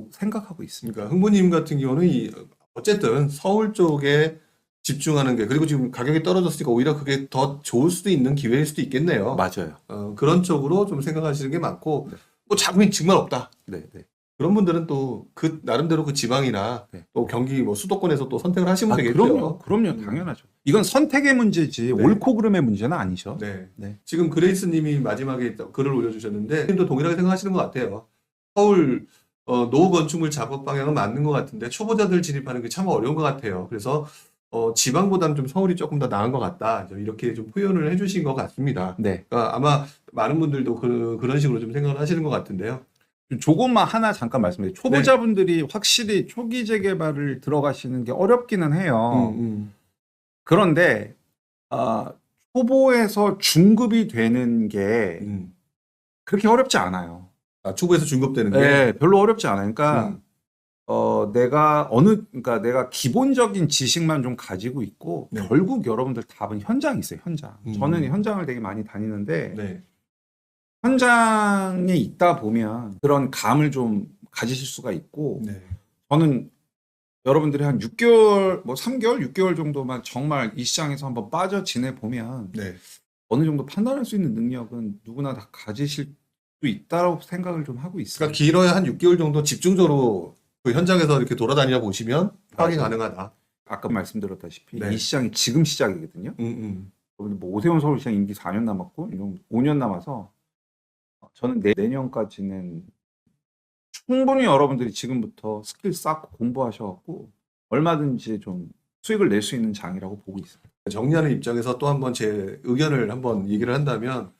생각하고 있습니다. 그러니까 흥부님 같은 경우는 어쨌든 서울 쪽에 집중하는 게, 그리고 지금 가격이 떨어졌으니까 오히려 그게 더 좋을 수도 있는 기회일 수도 있겠네요. 맞아요. 그런 쪽으로 좀 생각하시는 게 맞고, 뭐 자금이 정말 없다. 네, 네. 그런 분들은 또 그 나름대로 그 지방이나 네. 또 경기 뭐 수도권에서 또 선택을 하시면 되겠죠. 그럼요, 당연하죠. 이건 선택의 문제지 네. 옳고 그름의 문제는 아니죠. 네. 네. 지금 그레이스님이 마지막에 글을 올려주셨는데, 님도 동일하게 생각하시는 것 같아요. 서울 노후 건축물 작업 방향은 맞는 것 같은데 초보자들 진입하는 게 참 어려운 것 같아요. 그래서 지방보다는 좀 서울이 조금 더 나은 것 같다. 이렇게 좀 표현을 해주신 것 같습니다. 네. 그러니까 아마 많은 분들도 그런 식으로 좀 생각을 하시는 것 같은데요. 조금만 하나 잠깐 말씀드려요. 초보자분들이 확실히 초기 재개발을 들어가시는 게 어렵기는 해요. 그런데 초보에서 중급이 되는 게 그렇게 어렵지 않아요. 초보에서 중급되는 게. 네, 별로 어렵지 않아요. 그러니까 그러니까 내가 기본적인 지식만 좀 가지고 있고 네. 결국 여러분들 답은 현장이 있어요. 현장. 저는 현장을 되게 많이 다니는데 네. 현장에 있다 보면 그런 감을 좀 가지실 수가 있고 네. 저는 여러분들이 한 6개월, 뭐 3개월, 6개월 정도만 정말 이 시장에서 한번 빠져 지내 보면 네. 어느 정도 판단할 수 있는 능력은 누구나 다 가지실 수 있다고 생각을 좀 하고 있어요. 그러니까 길어야 한 6개월 정도 집중적으로 그 현장에서 이렇게 돌아다니다 보시면 파악이 맞아요. 가능하다. 아까 말씀드렸다시피 네. 이 시장이 지금 시작이거든요. 여러분들 뭐 오세훈 서울시장 임기 4년 남았고 이런 5년 남아서 저는 내년까지는 충분히 여러분들이 지금부터 스킬 쌓고 공부하셔갖고 얼마든지 좀 수익을 낼 수 있는 장이라고 보고 있습니다. 정리하는 입장에서 또 한번 제 의견을 한번 얘기를 한다면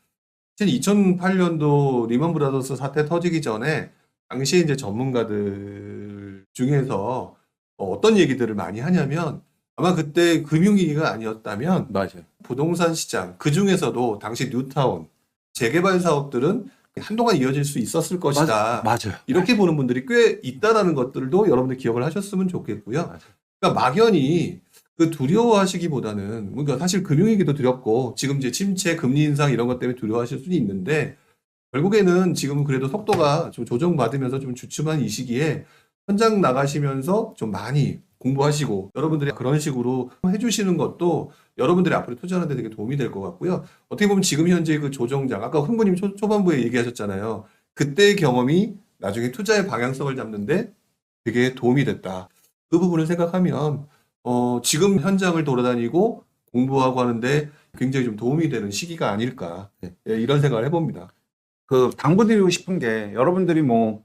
2008년도 리먼 브라더스 사태 터지기 전에 당시에 이제 전문가들 중에서 어떤 얘기들을 많이 하냐면 아마 그때 금융위기가 아니었다면 맞아요. 부동산 시장 그 중에서도 당시 뉴타운 재개발 사업들은 한동안 이어질 수 있었을 것이다. 맞아요. 이렇게 보는 분들이 꽤 있다라는 것들도 여러분들 기억을 하셨으면 좋겠고요. 맞아요. 그러니까 막연히 그 두려워하시기보다는 그러니까 사실 금융위기도 두렵고 지금 이제 침체, 금리 인상 이런 것 때문에 두려워하실 수는 있는데 결국에는 지금 그래도 속도가 좀 조정받으면서 좀 주춤한 이 시기에 현장 나가시면서 좀 많이 공부하시고 여러분들이 그런 식으로 해주시는 것도 여러분들이 앞으로 투자하는 데 되게 도움이 될 것 같고요. 어떻게 보면 지금 현재 그 조정장 아까 훈부님 초반부에 얘기하셨잖아요. 그때의 경험이 나중에 투자의 방향성을 잡는데 되게 도움이 됐다. 그 부분을 생각하면 지금 현장을 돌아다니고 공부하고 하는데 굉장히 좀 도움이 되는 시기가 아닐까 네. 예, 이런 생각을 해봅니다. 그 당부드리고 싶은 게 여러분들이 뭐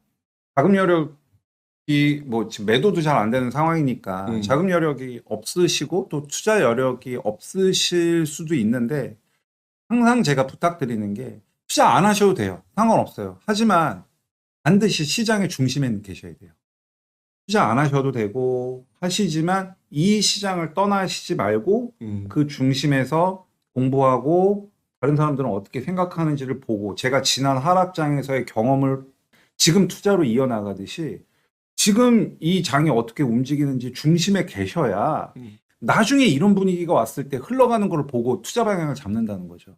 자금 여력이 뭐 지금 매도도 잘 안 되는 상황이니까 자금 여력이 없으시고 또 투자 여력이 없으실 수도 있는데 항상 제가 부탁드리는 게 투자 안 하셔도 돼요. 상관없어요. 하지만 반드시 시장의 중심에 계셔야 돼요. 투자 안 하셔도 되고 하시지만 이 시장을 떠나시지 말고 그 중심에서 공부하고 다른 사람들은 어떻게 생각하는지를 보고 제가 지난 하락장에서의 경험을 지금 투자로 이어나가듯이 지금 이 장이 어떻게 움직이는지 중심에 계셔야 나중에 이런 분위기가 왔을 때 흘러가는 걸 보고 투자 방향을 잡는다는 거죠.